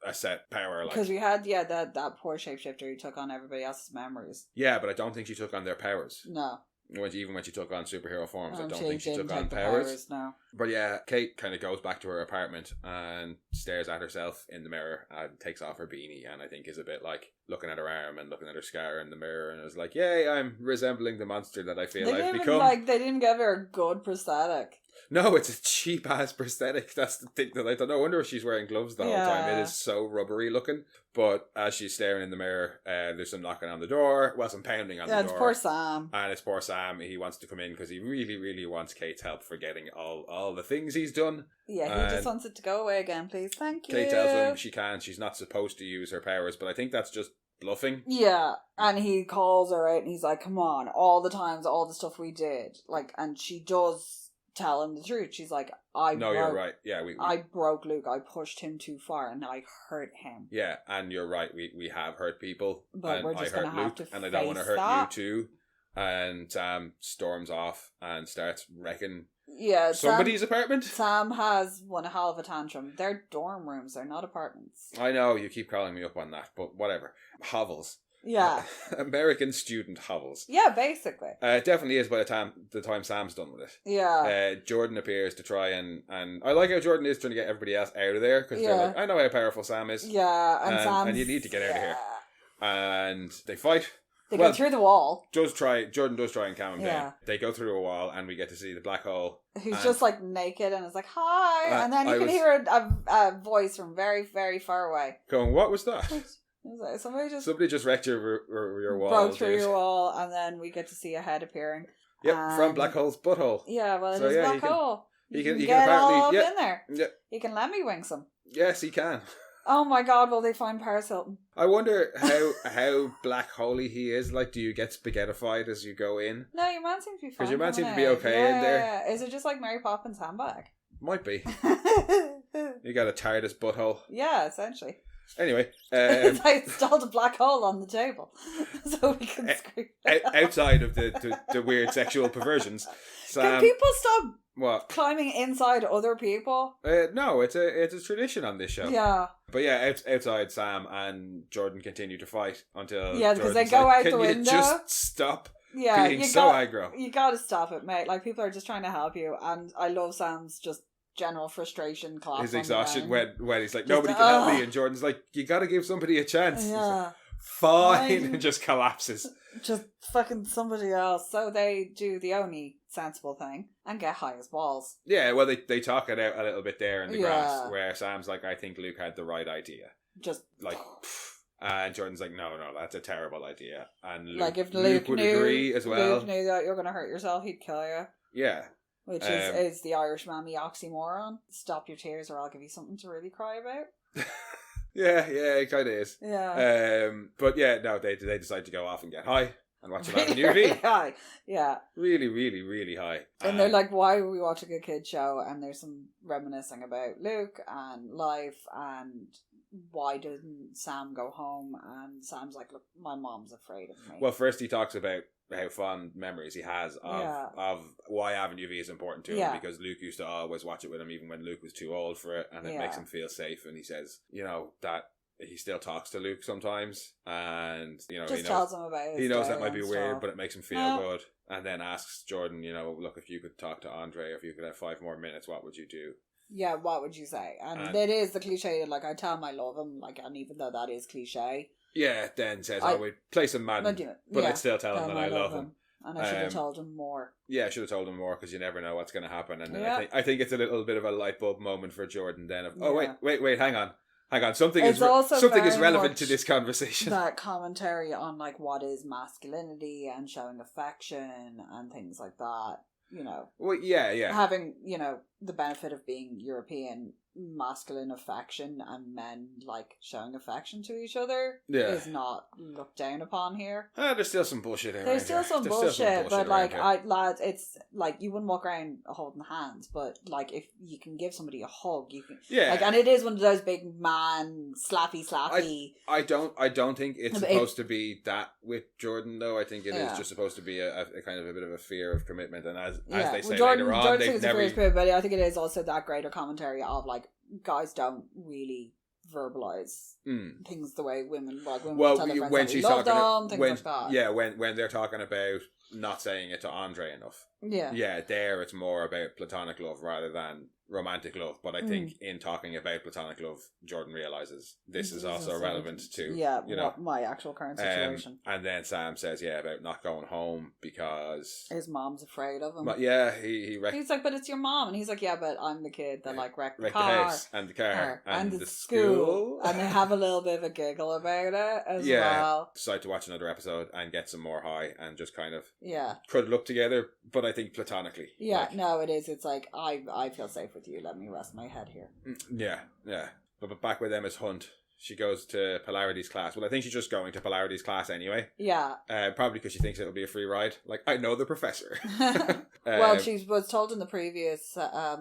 a set power. Because we had, that poor shapeshifter who took on everybody else's memories. Yeah, but I don't think she took on their powers. No. Even when she took on superhero forms, I don't she think she took on powers. No. But yeah, Cate kind of goes back to her apartment and stares at herself in the mirror and takes off her beanie, and I think is a bit like looking at her arm and looking at her scar in the mirror, and is like, yay, I'm resembling the monster that I feel I've become. They didn't give her a good prosthetic. No, it's a cheap ass prosthetic. That's the thing that I thought. No wonder if she's wearing gloves the whole time. It is so rubbery looking. But as she's staring in the mirror, there's some knocking on the door. Well, some pounding on the door. Yeah, it's poor Sam. And it's poor Sam. He wants to come in because he really, really wants Kate's help for getting all the things he's done. Yeah, he just wants it to go away again, please. Thank you. Kate tells him she can't. She's not supposed to use her powers, but I think that's just bluffing. Yeah, and he calls her out and he's like, come on, all the times, all the stuff we did. And she does tell him the truth. She's like, you're right. Yeah, I broke Luke. I pushed him too far and I hurt him. Yeah, and you're right. We have hurt people. But and we're just I going to hurt have Luke, to and I don't want to hurt that. you too. And Sam storms off and starts wrecking somebody's apartment. Sam has one hell of a tantrum. They're dorm rooms. They're not apartments. I know, you keep calling me up on that, but whatever. Hovels. Yeah. American student hovels. Yeah, basically. It definitely is by the time Sam's done with it. Yeah. Jordan appears to try and I like how Jordan is trying to get everybody else out of there, because they're like, I know how powerful Sam is. Yeah, and you need to get out of here. And they fight. They go through the wall. Jordan does try and calm him down. They go through a wall and we get to see the black hole. Who's just like naked and is like, hi. And then you can hear a voice from very, very far away. Going, what was that? Somebody just wrecked your wall. Broke through your wall, and then we get to see a head appearing. Yep, from Black Hole's butthole. Yeah, well, it is a black hole. He can get apparently all up in there. Yeah. He can let me wing some. Yes, he can. Oh my God, will they find Paris Hilton? I wonder how black holey he is. Like, do you get spaghettified as you go in? No, your man seems to be fine. Because your man seems to be okay in there. Yeah. Is it just like Mary Poppins' handbag? Might be. You got a TARDIS butthole. Yeah, essentially. Anyway, I installed a black hole on the table so we can scream. Outside of the weird sexual perversions, can people stop what climbing inside other people? No, it's a tradition on this show. Yeah, but yeah, outside Sam and Jordan continue to fight until because they go out the window. Can you just stop? Yeah, being so aggro. You got to stop it, mate. Like, people are just trying to help you, and I love Sam's just general frustration, his exhaustion when he's like, nobody can help me, and Jordan's like, you gotta give somebody a chance. Yeah, like, fine, and just collapses. Just fucking somebody else. So they do the only sensible thing and get high as balls. Yeah, well, they talk it out a little bit there in the grass, where Sam's like, I think Luke had the right idea. Just like, and Jordan's like, no, that's a terrible idea. And Luke, like, if Luke would agree as well. Luke knew that you're gonna hurt yourself, he'd kill you. Yeah. Which is the Irish mammy oxymoron. Stop your tears or I'll give you something to really cry about. Yeah, it kind of is. Yeah. But yeah, no, they decide to go off and get high. and watch a lot of UV. High. Yeah. Really, really, really high. And they're like, why are we watching a kid show? And there's some reminiscing about Luke and life and why didn't Sam go home? And Sam's like, look, my mom's afraid of me. Well, first he talks about how fond memories he has of why having UV is important to him, because Luke used to always watch it with him even when Luke was too old for it, and it makes him feel safe. And he says, that he still talks to Luke sometimes, and just tells him about he knows that might be weird, but it makes him feel good. And then asks Jordan, look, if you could talk to Andre, if you could have 5 more minutes, what would you do? Yeah, what would you say? And it is the cliche, like, I tell him I love him, like, and even though that is cliche. Yeah, then says, I would play some Madden, but I'd still tell him that I love him. And I should have told him more. Yeah, I should have told him more, because you never know what's going to happen. And then I think it's a little bit of a light bulb moment for Jordan then of, wait, hang on. Something is relevant to this conversation. That commentary on, like, what is masculinity and showing affection and things like that. Well, yeah. Having, the benefit of being European, masculine affection and men, like, showing affection to each other is not looked down upon here. There's still some bullshit here. There's still some bullshit, but, like, lads, it's, like, you wouldn't walk around holding hands, but, like, if you can give somebody a hug, you can... Yeah. Like, and it is one of those big man, slappy... I don't think it's supposed to be that with Jordan, though. I think it is just supposed to be a kind of a bit of a fear of commitment, and as they say later on, they've never... But I think it is also that greater commentary of, like, guys don't really verbalize things the way women tell their friends when she's love them, things like that. Yeah, when they're talking about not saying it to Andre enough. Yeah, there it's more about platonic love rather than romantic love. But I think in talking about platonic love, Jordan realizes this is also relevant to my actual current situation. And then Sam says about not going home because his mom's afraid of him. But he's like, but it's your mom, and he's like, yeah, but I'm the kid that wrecked the car, the house and the car and the school. And they have a little bit of a giggle about it as well. Decide to watch another episode and get some more high and just kind of cuddle up together, but I think platonically. No, it is. It's like I feel safe with you. Let me rest my head here. Yeah. But back with Emma's hunt, she goes to Polarity's class. Well, I think she's just going to Polarity's class anyway. Yeah. Probably because she thinks it'll be a free ride. Like, I know the professor. Well, she was told in the previous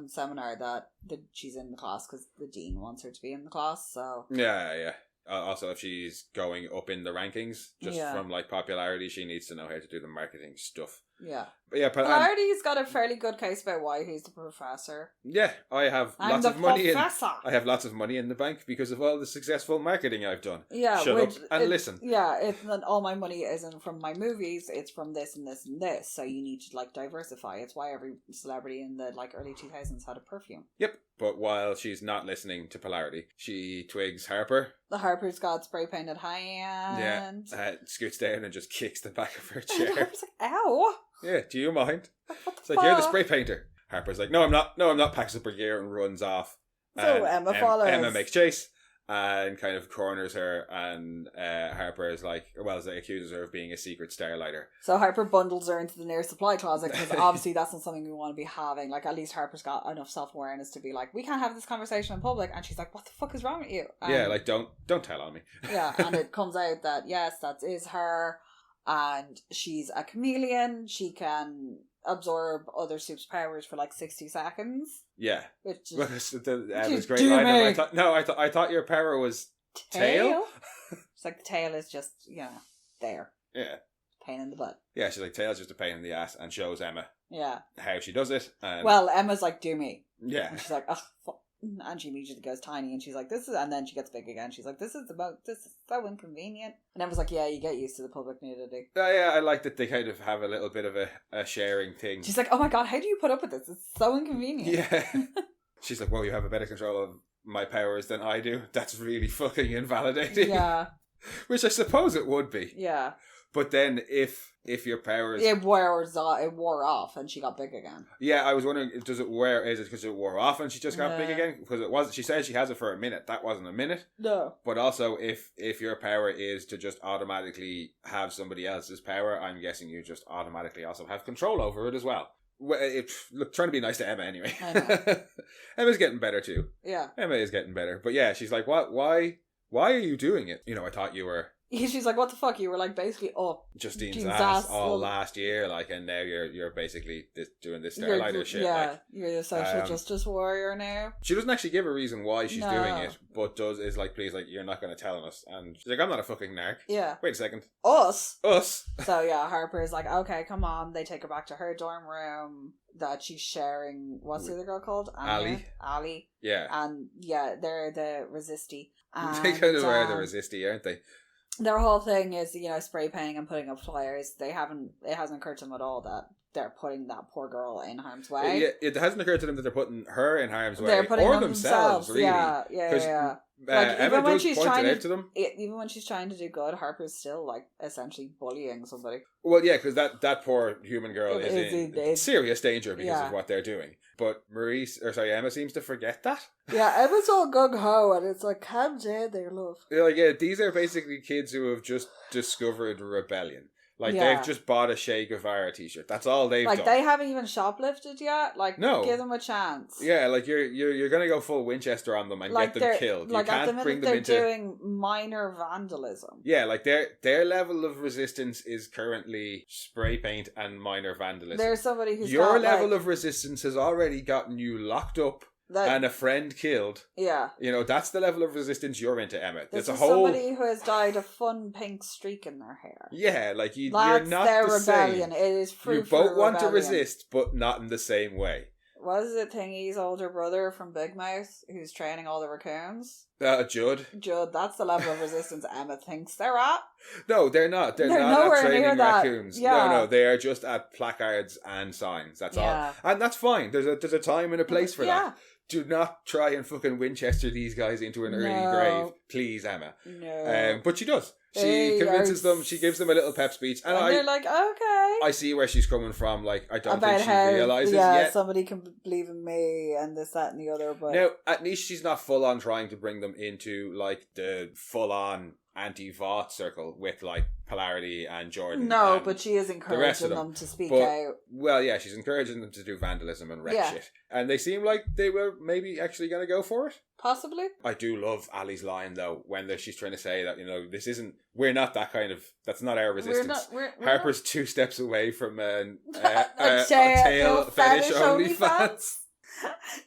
seminar that she's in the class because the dean wants her to be in the class. So yeah. Also, if she's going up in the rankings, from like popularity, she needs to know how to do the marketing stuff. Yeah. But yeah, Polarity's got a fairly good case about why he's the professor. Yeah, I have lots of money. I have lots of money in the bank because of all the successful marketing I've done. Yeah, shut up and listen. Yeah, it's all my money isn't from my movies; it's from this and this and this. So you need to like diversify. It's why every celebrity in the like early 2000s had a perfume. Yep. But while she's not listening to Polarity, she twigs Harper. The Harper's got spray painted hand. Yeah, scoots down and just kicks the back of her chair. I was like, ow. Yeah, do you mind? It's like, you're the spray painter. Harper's like, no, I'm not, packs up her gear and runs off. So Emma follows. Emma makes chase and kind of corners her, and Harper is like, accuses her of being a secret Starlighter. So Harper bundles her into the nearest supply closet, because obviously that's not something we want to be having. Like, at least Harper's got enough self-awareness to be like, we can't have this conversation in public. And she's like, what the fuck is wrong with you? And don't tell on me. Yeah, and it comes out that, yes, that is her. And she's a chameleon. She can absorb other superpowers for like 60 seconds. Yeah. Which was great line. I thought your power was tail. It's like the tail is just, there. Yeah. Pain in the butt. Yeah, she's like, tail's just a pain in the ass, and shows Emma how she does it. And Emma's like, do me. Yeah. And she's like, oh, fuck. And she immediately goes tiny, and she's like, and then she gets big again. She's like, this is so inconvenient. And Emma's like, yeah, you get used to the public nudity. Yeah, I like that they kind of have a little bit of a sharing thing. She's like, oh my god, how do you put up with this? It's so inconvenient. Yeah. She's like, well, you have a better control of my powers than I do. That's really fucking invalidating. Yeah. Which I suppose it would be. Yeah. But then if your powers... It wore off and she got big again. Yeah, I was wondering, is it because it wore off and she just got big again? Because she said she has it for a minute. That wasn't a minute. No. But also, if your power is to just automatically have somebody else's power, I'm guessing you just automatically also have control over it as well. Look, trying to be nice to Emma anyway. I know. Emma's getting better too. Yeah. Emma is getting better. But yeah, she's like, what? Why are you doing it? I thought you were She's like, what the fuck? You were like basically up Justine's ass all last year, like, and now you're basically doing this Starlighter shit. Yeah, like, you're the social justice warrior now. She doesn't actually give a reason why she's doing it, but is like, please, like, you're not going to tell us. And she's like, I'm not a fucking narc. Yeah. Wait a second. Us. So yeah, Harper's like, okay, come on. They take her back to her dorm room that she's sharing. What's the other girl called? Ali. Yeah. And yeah, they're the Resisty. And, they kind of are the Resisty, aren't they? Their whole thing is, spray painting and putting up flyers. It hasn't occurred to them at all that they're putting that poor girl in harm's way. Yeah, it hasn't occurred to them that they're putting her in harm's way. They're putting or themselves, really. Yeah. Like, even when she's trying to, out to them. Even when she's trying to do good, Harper's still like essentially bullying somebody. Well, yeah, because that poor human girl is in serious danger because of what they're doing. But Emma seems to forget that. Yeah, Emma's all gung ho, and it's like, calm down there, love. Yeah, these are basically kids who have just discovered rebellion. Like, they've just bought a Che Guevara t-shirt. That's all they've done. Like, they haven't even shoplifted yet. Like, no. Give them a chance. Yeah, like, you're going to go full Winchester on them and get them killed. Like, at the minute they're doing minor vandalism. Yeah, like, their level of resistance is currently spray paint and minor vandalism. There's somebody who's Your level of resistance has already gotten you locked up. And a friend killed. Yeah. That's the level of resistance you're into, Emma. This is somebody who has dyed a fun pink streak in their hair. Yeah, like you're not their the rebellion. Same. It is fruitful. You both want to resist, but not in the same way. What is it, Thingy's older brother from Big Mouth, who's training all the raccoons? Judd. Judd, that's the level of resistance Emma thinks they're at. No, they're not. They're not at training raccoons. Yeah. No, they are just at placards and signs. That's all. And that's fine. There's a time and a place for that. Do not try and fucking Winchester these guys into an early grave. Please, Emma. No. But she does. She convinces them. She gives them a little pep speech. And they're like, okay. I see where she's coming from. Like, I don't think she realises yet. Somebody can believe in me and this, that, and the other. But now, at least she's not full on trying to bring them into, like, the full on anti-Vought circle with, like, Polarity and Jordan. No, but she is encouraging them to speak out. Well, yeah, she's encouraging them to do vandalism and wreck shit. And they seem like they were maybe actually going to go for it. Possibly. I do love Ali's line, though, when she's trying to say that, this isn't, we're not that kind of, that's not our resistance. We're Harper's not. 2 steps away from a tail fetish only fans.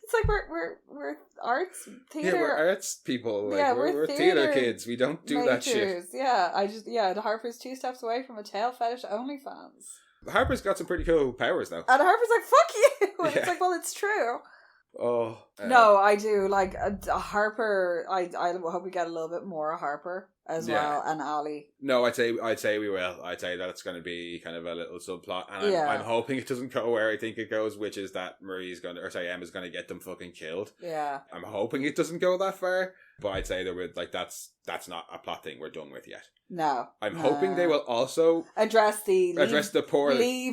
It's like we're arts theater. Yeah, we're arts people. Like, we're theater kids. We don't do that shit. Yeah, Harper's 2 steps away from a tail fetish only fans. Harper's got some pretty cool powers, though. And Harper's like, fuck you! Yeah. It's like, well, it's true. Oh. No, I do. Like, a Harper, I hope we get a little bit more Harper as well, and Ali. No, I'd say we will. I'd say that it's going to be kind of a little subplot, and I'm hoping it doesn't go where I think it goes, which is that Emma's going to get them fucking killed. Yeah. I'm hoping it doesn't go that far, but I'd say that's not a plot thing we're done with yet. No. I'm hoping they will also leave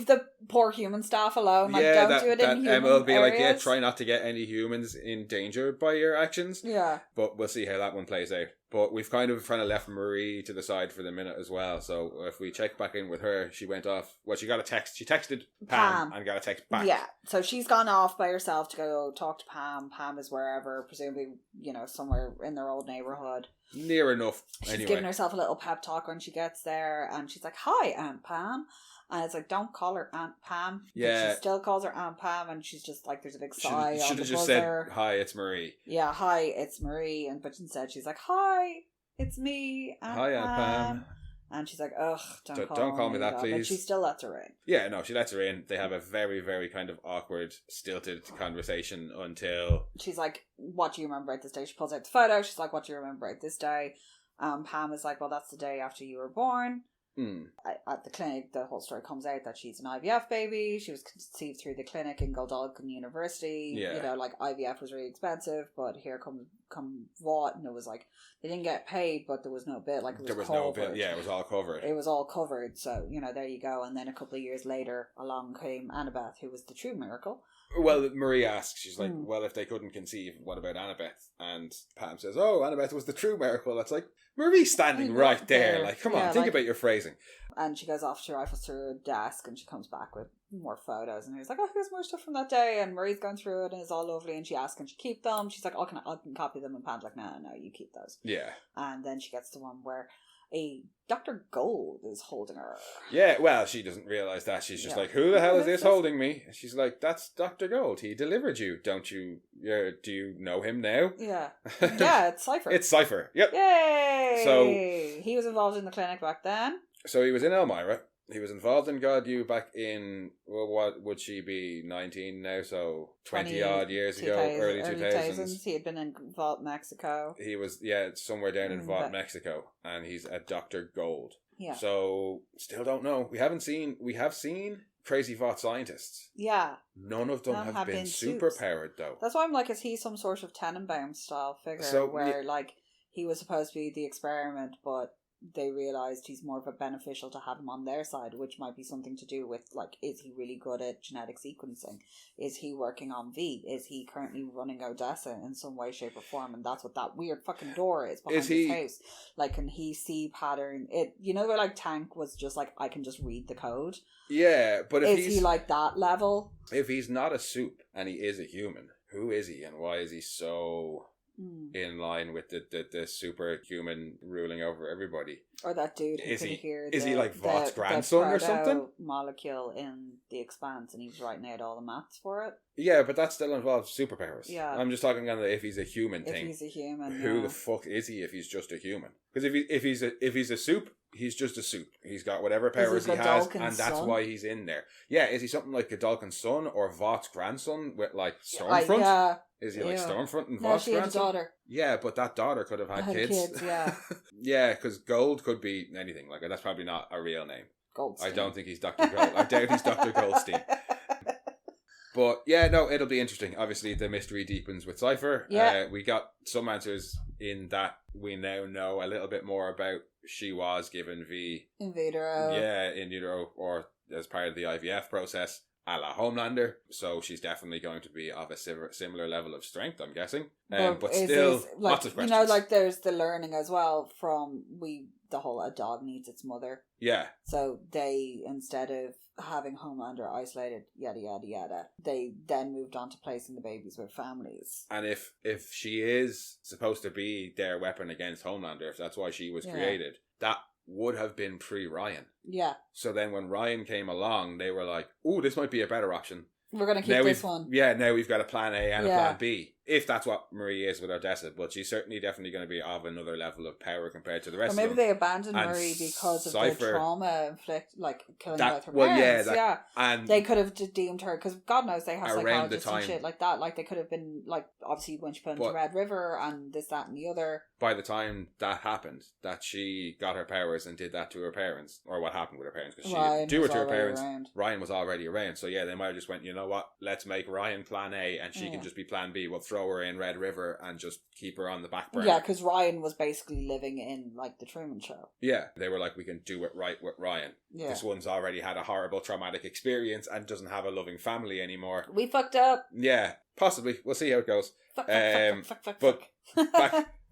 the poor human staff alone. Like, don't do it in human Emma will be areas. like, try not to get any humans in danger by your actions. Yeah. But we'll see how that one plays out. But we've kind of left Marie to the side for the minute as well. So if we check back in with her, she went off. Well, she got a text. She texted Pam and got a text back. Yeah. So she's gone off by herself to go talk to Pam. Pam is wherever, presumably, somewhere in their old neighborhood. Near enough. She's giving herself a little pep talk when she gets there, and she's like, "Hi, Aunt Pam." And it's like, don't call her Aunt Pam. Yeah. But she still calls her Aunt Pam, and she's just like, there's a big sigh on the buzzer. Should have just said, "Hi, it's Marie." Yeah, hi, it's Marie. But instead she's like, "Hi, it's me, Aunt Hi, Pam." Aunt Pam. And she's like, ugh, don't call me that, please. But she still lets her in. Yeah, no, she lets her in. They have a very, very kind of awkward, stilted conversation until... She's like, what do you remember about this day? She pulls out the photo. She's like, what do you remember about this day? Pam is like, well, that's the day after you were born. At the clinic, the whole story comes out that she's an IVF baby. She was conceived through the clinic in Godalming University. Yeah. Like, IVF was really expensive, but here come Vought, and it was like, they didn't get paid, but there was no bill. Like, it was covered. No bill. Yeah, it was all covered. It was all covered. So, there you go. And then a couple of years later, along came Annabeth, who was the true miracle. Well, Marie asks, she's like, well, if they couldn't conceive, what about Annabeth? And Pam says, oh, Annabeth was the true miracle. That's like, Marie's standing right there. Like, come on, think about your phrasing. And she goes off, she rifles through her desk, and she comes back with more photos. And he's like, oh, here's more stuff from that day. And Marie's going through it, and it's all lovely. And she asks, can she keep them? She's like, I can copy them. And Pam's like, no, you keep those. Yeah. And then she gets the one where a Dr. Gold is holding her. Yeah, well, she doesn't realise that. She's just like, who the hell is this holding me? And she's like, that's Dr. Gold. He delivered you. Do you know him now? Yeah. Yeah, it's Cypher. It's Cypher. Yep. Yay! So he was involved in the clinic back then. So he was in Elmira. He was involved in God U back in, well, what would she be, 19 now? So 20 odd years ago, early 2000s. He had been in Vault, Mexico. He was, somewhere down in Vault, Mexico. And he's a Dr. Gold. Yeah. So, still don't know. We have seen crazy Vault scientists. Yeah. None of them have been super powered, though. That's why I'm like, is he some sort of Tenenbaum style figure like he was supposed to be the experiment, but they realised he's more of a beneficial to have him on their side, which might be something to do with, like, is he really good at genetic sequencing? Is he working on V? Is he currently running Odessa in some way, shape or form? And that's what that weird fucking door is behind his house. Like, can he see pattern? Where, like, Tank was just like, I can just read the code? Yeah, but if is he like that level? If he's not a soup and he is a human, who is he and why is he so in line with the superhuman ruling over everybody? Or that dude who could hear is he like Vought's grandson or something? Molecule in The Expanse, and he was writing out all the maths for it. Yeah, but that still involves superpowers. Yeah, I'm just talking on the if he's a human thing. If he's a human, who the fuck is he if he's just a human? Because if he's a soup, he's just a soup. He's got whatever powers he has, and that's why he's in there. Yeah, is he something like Godalkin's son or Vought's grandson with like Stormfront? Yeah. Is he like Stormfront and Vought's grandson? No, she had a daughter. Yeah, but that daughter could have had kids. Yeah. Yeah, because Gold could be anything. Like, that's probably not a real name. Goldstein. I don't think he's Dr. Gold. I doubt he's Dr. Goldstein. But yeah, no, it'll be interesting. Obviously, the mystery deepens with Cypher. Yeah. We got some answers in that we now know a little bit more about. She was given V in vitro. Yeah, in utero, or as part of the IVF process, a la Homelander. So she's definitely going to be of a similar level of strength, I'm guessing. But still, lots of questions. Like there's the learning as well from the whole a dog needs its mother. Yeah. So they, instead of having Homelander isolated, yada yada yada, they then moved on to placing the babies with families. And if she is supposed to be their weapon against Homelander, if that's why she was created, that would have been pre-Ryan. Yeah. So then when Ryan came along, they were like, "Ooh, this might be a better option. We're going to keep this one." Yeah, now we've got a plan A and a plan B. If that's what Marie is with Odessa, but she's definitely going to be of another level of power compared to the rest of them. Or maybe they abandoned Marie because of the trauma inflicted, like killing both her parents. And they could have deemed her, because God knows they have psychologists and shit like that. Like, they could have been, like, obviously when she put into Red River and this, that and the other. By the time that happened, that she got her powers and did that to her parents, or what happened with her parents, because she didn't do it to her parents. Ryan was already around. So yeah, they might have just went, you know what, let's make Ryan plan A and she can just be plan B. We'll throw her in Red River and just keep her on the back burner. Yeah, because Ryan was basically living in, like, the Truman Show. Yeah, they were like, we can do it right with Ryan. Yeah. This one's already had a horrible traumatic experience and doesn't have a loving family anymore. We fucked up. Yeah, possibly. We'll see how it goes. Fuck.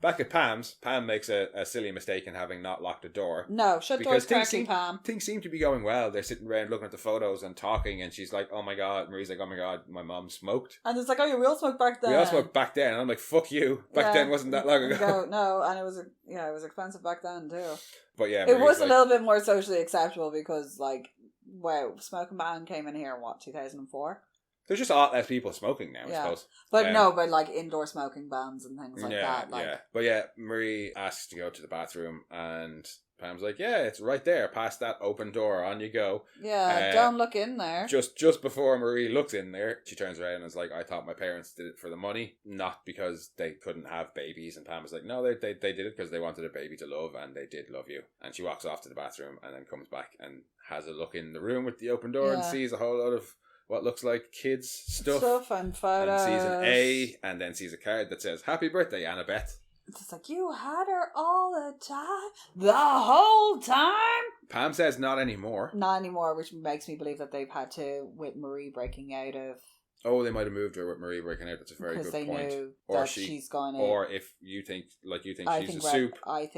Back at Pam's, Pam makes a silly mistake in having not locked the door. No, shut doors correctly, Pam. Things seem to be going well. They're sitting around looking at the photos and talking, and she's like, "Oh my god," Marie's like, "Oh my god, my mom smoked." And it's like, "Oh yeah, we all smoked back then." We all smoked back then, and I'm like, "Fuck you." Back then wasn't that long ago. No, and it was expensive back then too. But yeah, it was a little bit more socially acceptable because, like, wow, smoking ban came in here in 2004. There's just a lot less people smoking now, I suppose. But but like indoor smoking bans and things like that. Like. Yeah. But yeah, Marie asks to go to the bathroom and Pam's like, yeah, it's right there. Past that open door. On you go. Yeah, don't look in there. Just before Marie looks in there, she turns around and is like, I thought my parents did it for the money, not because they couldn't have babies. And Pam was like, no, they did it because they wanted a baby to love, and they did love you. And she walks off to the bathroom and then comes back and has a look in the room with the open door and sees a whole lot of what looks like kids stuff and photos. And sees an A and then sees a card that says, "Happy birthday, Annabeth." It's just like, you had her all the time? The whole time? Pam says not anymore. Not anymore, which makes me believe that they've had to, with Marie breaking out of... Oh, they might have moved her with Marie breaking out. That's a very good point. Because they knew that she's gone in. Or if you think, she's a soup. I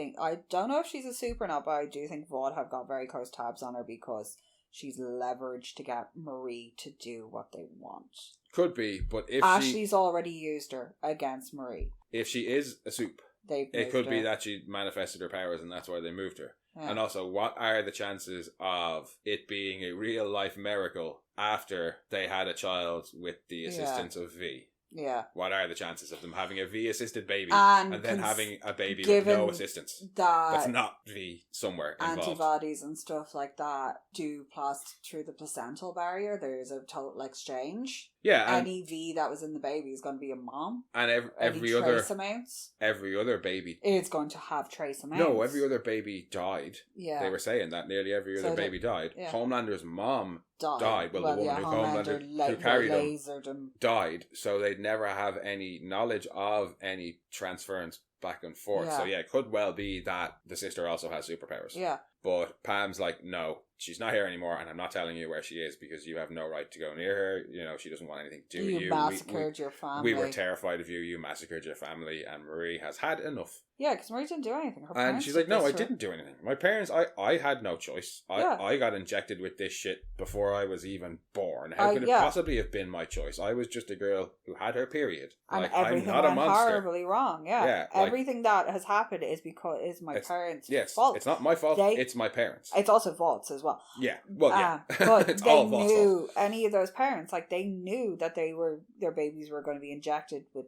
don't know if she's a soup or not, but I do think Vaughn have got very close tabs on her because... she's leveraged to get Marie to do what they want. Could be, but if Ashley's already used her against Marie. If she is a soup, It could be that she manifested her powers and that's why they moved her. Yeah. And also, what are the chances of it being a real life miracle after they had a child with the assistance of V? Yeah. What are the chances of them having a V-assisted baby and then having a baby with no assistance? That's not V somewhere involved. Antibodies and stuff like that do pass through the placental barrier. There's a total exchange. Yeah. Any V that was in the baby is going to be a mom. And every other baby... It's going to have trace amounts. No, every other baby died. Yeah. They were saying that nearly every other baby died. Yeah. Homelander's mom died. Well, the woman who carried him died. So they'd never have any knowledge of any transference back and forth. Yeah. So yeah, it could well be that the sister also has superpowers. Yeah. But Pam's like, no, she's not here anymore, and I'm not telling you where she is because you have no right to go near her. You know, she doesn't want anything to do with you. You massacred your family. We were terrified of you. You massacred your family, and Marie has had enough. Yeah, because Marie didn't do anything. And she's like, no, I didn't do anything. My parents, I had no choice. I got injected with this shit before I was even born. How could it possibly have been my choice? I was just a girl who had her period. And like, everything I'm not went a monster. Horribly wrong. Yeah, everything that has happened is because my parents' fault. It's not my fault. It's my parents. It's also Vaught's as well. Yeah, well, yeah, but it's they all Vaught's knew fault. Any of those parents, like they knew that their babies were going to be injected with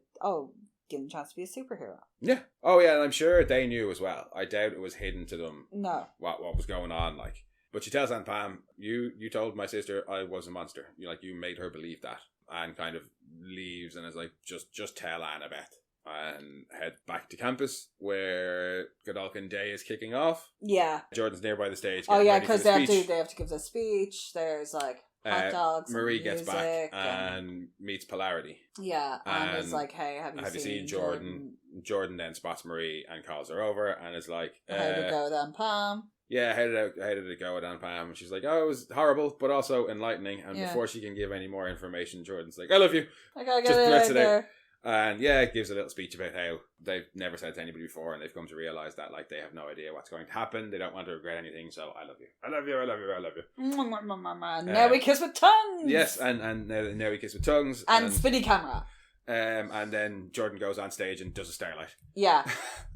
give them a chance to be a superhero. Yeah. Oh yeah, and I'm sure they knew as well. I doubt it was hidden to them. No. What was going on, like. But she tells Aunt Pam, you told my sister I was a monster. You made her believe that. And kind of leaves and is like, just tell Annabeth. And head back to campus where Godolphin Day is kicking off. Yeah. Jordan's nearby the stage. Oh yeah, because they have to give the speech. There's like hot dogs. Marie gets back and meets Polarity. Yeah, and is like, hey, have you seen Jordan? Jordan then spots Marie and calls her over and is like, how did it go with Aunt Pam? Yeah, how did it go with Aunt Pam? And she's like, oh, it was horrible, but also enlightening. And before she can give any more information, Jordan's like, I love you. I gotta get it out there. And gives a little speech about how they've never said to anybody before and they've come to realise that they have no idea what's going to happen. They don't want to regret anything, so I love you. I love you, I love you, I love you. Now we kiss with tongues! Yes, and now we kiss with tongues. And spinny camera. And then Jordan goes on stage and does a Starlight. Yeah.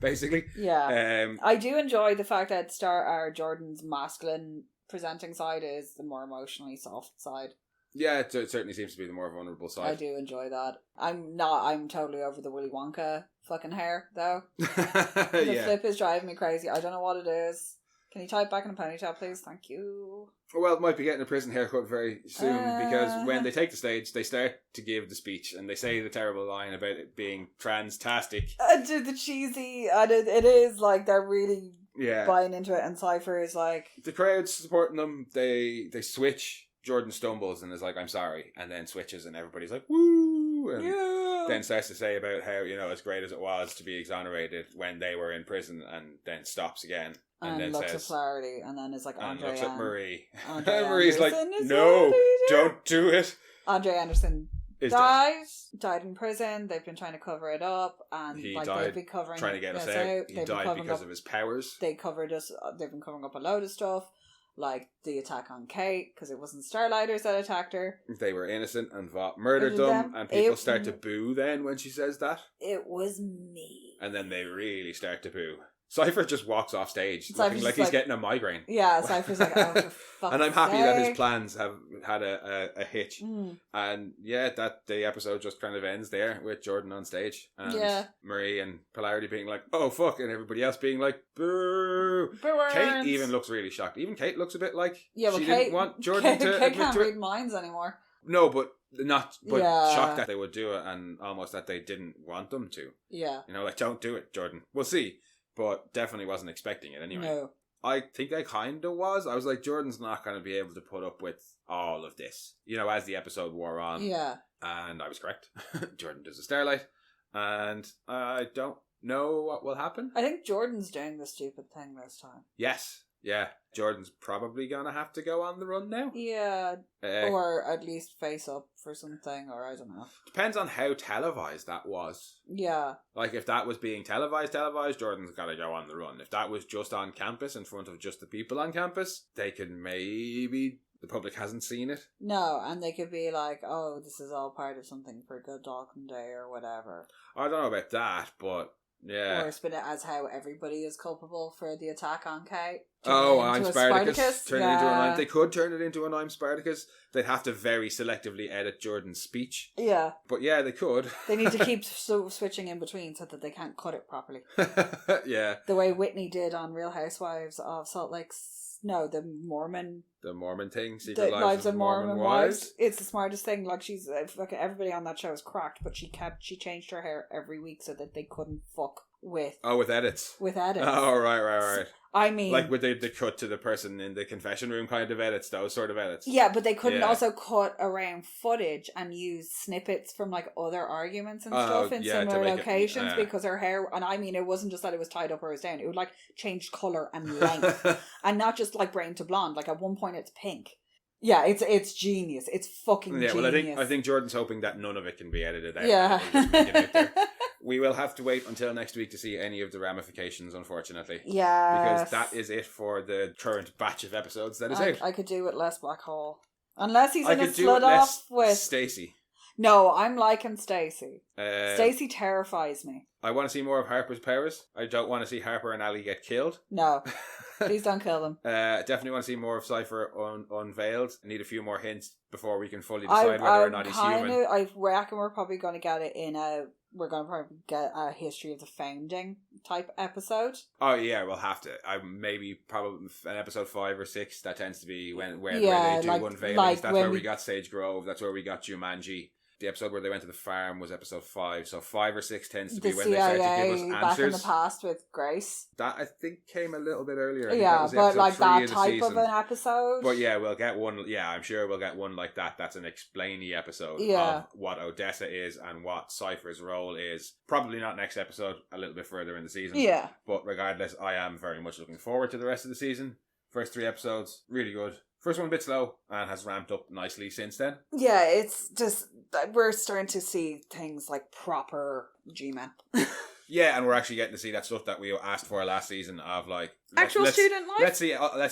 Basically. Yeah. I do enjoy the fact that Jordan's masculine presenting side is the more emotionally soft side. Yeah, it certainly seems to be the more vulnerable side. I do enjoy that. I'm totally over the Willy Wonka fucking hair, though. The flip is driving me crazy. I don't know what it is. Can you tie it back in a ponytail, please? Thank you. Well, it might be getting a prison haircut very soon because when they take the stage, they start to give the speech and they say the terrible line about it being transtastic. The cheesy, and it is like they're really buying into it, and Cypher is like... The crowd's supporting them, they switch... Jordan stumbles and is like, I'm sorry, and then switches and everybody's like, woo, and then starts to say about how, as great as it was to be exonerated when they were in prison, and then stops again. And then looks says, at Polarity, and then is like, Andre looks at Marie. And Marie's like, no, don't do it. Andre Anderson died in prison. They've been trying to cover it up, and he died they've been covering trying to get us out. He died because of his powers. They've been covering up a load of stuff. Like the attack on Cate, because it wasn't Starlighters that attacked her. They were innocent and Vought murdered them. And people start to boo then when she says that. It was me. And then they really start to boo. Cypher just walks off stage looking like he's getting a migraine. Yeah, Cypher's like, oh, for fuck's sake. And I'm happy that his plans have had a hitch. And that the episode just kind of ends there with Jordan on stage. And Marie and Polarity being like, oh fuck, and everybody else being like, boo. Cate even looks really shocked. Even Cate looks a bit like didn't want Jordan to Cate can't read minds anymore. No, but shocked that they would do it and almost that they didn't want them to. Yeah. Don't do it, Jordan. We'll see. But definitely wasn't expecting it anyway. No. I think I kind of was. I was like, Jordan's not going to be able to put up with all of this. As the episode wore on. Yeah. And I was correct. Jordan does a Starlight. And I don't know what will happen. I think Jordan's doing the stupid thing this time. Yes. Yeah. Jordan's probably going to have to go on the run now. Yeah. Or at least face up for something, or I don't know. Depends on how televised that was. Yeah. Like, if that was being televised, Jordan's got to go on the run. If that was just on campus, in front of just the people on campus, they could maybe... The public hasn't seen it. No, and they could be like, oh, this is all part of something for Godolphin Day or whatever. I don't know about that, but... Yeah. Or spin it as how everybody is culpable for the attack on Cate. I'm Spartacus. Turn it into Yeah. They could turn it into an I'm Spartacus. They'd have to very selectively edit Jordan's speech. Yeah. But yeah, they could. They need to keep switching in between so that they can't cut it properly. Yeah. The way Whitney did on Real Housewives of Salt Lake. No, the Mormon thing. Secret Lives of Mormon Wives. It's the smartest thing. Like, she's fucking everybody on that show is cracked, but she changed her hair every week so that they couldn't fuck with. Oh, with edits. With edits. Oh, right. I mean, like with the cut to the person in the confession room kind of edits, those sort of edits. Yeah, but they couldn't also cut around footage and use snippets from like other arguments and stuff in similar locations because her hair, and I mean, it wasn't just that it was tied up or it was down, it would like change colour and length and not just like brown to blonde. Like at one point it's pink. Yeah, it's genius. It's fucking genius. Well, I think Jordan's hoping that none of it can be edited out. Yeah. We will have to wait until next week to see any of the ramifications, unfortunately. Yeah. Because that is it for the current batch of episodes that is out. I could do with less Black Hole. Unless he's in a slut off with Stacey. No, I'm liking Stacey. Stacey terrifies me. I want to see more of Harper's powers. I don't want to see Harper and Ali get killed. No. Please don't kill them. Definitely want to see more of Cypher unveiled. I need a few more hints before we can fully decide whether or not he's human. I reckon we're probably going to get it we're going to probably get a history of the founding type episode. Oh yeah, we'll have to. Probably an episode 5 or 6. That tends to be where they do unveilings. That's where we got Sage Grove. That's where we got Jumanji. The episode where they went to the farm was episode 5. So 5 or 6 tends to be when they start to give us answers. Back in the past with Grace. That I think came a little bit earlier. But like that type of an episode. But yeah, we'll get one. Yeah, I'm sure we'll get one like that. That's an explainy episode of what Odessa is and what Cypher's role is. Probably not next episode. A little bit further in the season. Yeah. But regardless, I am very much looking forward to the rest of the season. First 3 episodes, really good. First one a bit slow and has ramped up nicely since then. Yeah, it's just we're starting to see things like proper G-Men. Yeah, and we're actually getting to see that stuff that we asked for last season of like actual student life. Let's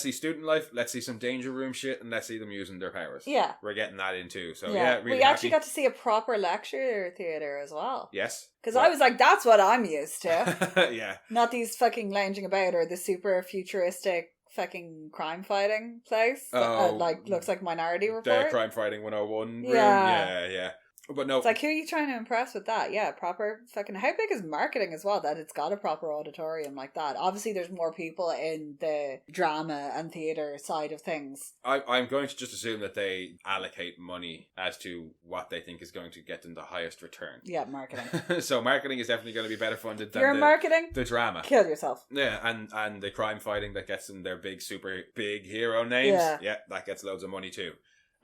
see student life. Let's see some danger room shit, and let's see them using their powers. Yeah, we're getting that in too. So really we actually got to see a proper lecture theatre as well. Yes, because I was like, that's what I'm used to. Yeah, not these fucking lounging about or the super futuristic fucking crime fighting place that looks like Minority Report. The crime fighting 101 room. Yeah. But no, it's like, who are you trying to impress with that? Yeah, proper fucking. How big is marketing as well that it's got a proper auditorium like that? Obviously, there's more people in the drama and theatre side of things. I'm going to just assume that they allocate money as to what they think is going to get them the highest return. Yeah, marketing. So marketing is definitely going to be better funded than marketing. The drama. Kill yourself. Yeah, and the crime fighting that gets them their big, super big hero names. Yeah, that gets loads of money too.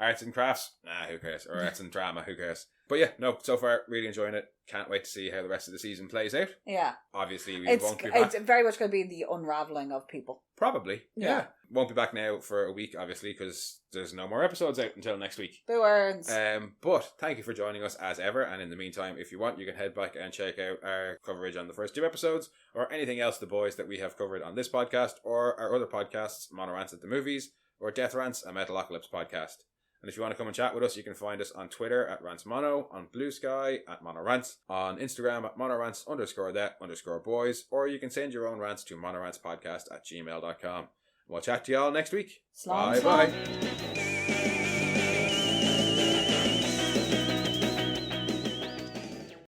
Arts and crafts? Who cares? Or arts and drama? Who cares? But yeah, no, so far, really enjoying it. Can't wait to see how the rest of the season plays out. Yeah. Obviously, we won't be back. It's very much going to be the unravelling of people. Probably, yeah. Won't be back now for a week, obviously, because there's no more episodes out until next week. Boo earns. But thank you for joining us as ever, and in the meantime, if you want, you can head back and check out our coverage on the first 2 episodes, or anything else the boys that we have covered on this podcast, or our other podcasts, Monorants at the Movies, or Death Rants, a Metalocalypse podcast. And if you want to come and chat with us, you can find us on Twitter at rantsmono, on Blue Sky at monorants, on Instagram at monorants_that_boys, or you can send your own rants to monorantspodcast@gmail.com. We'll chat to you all next week. Bye bye.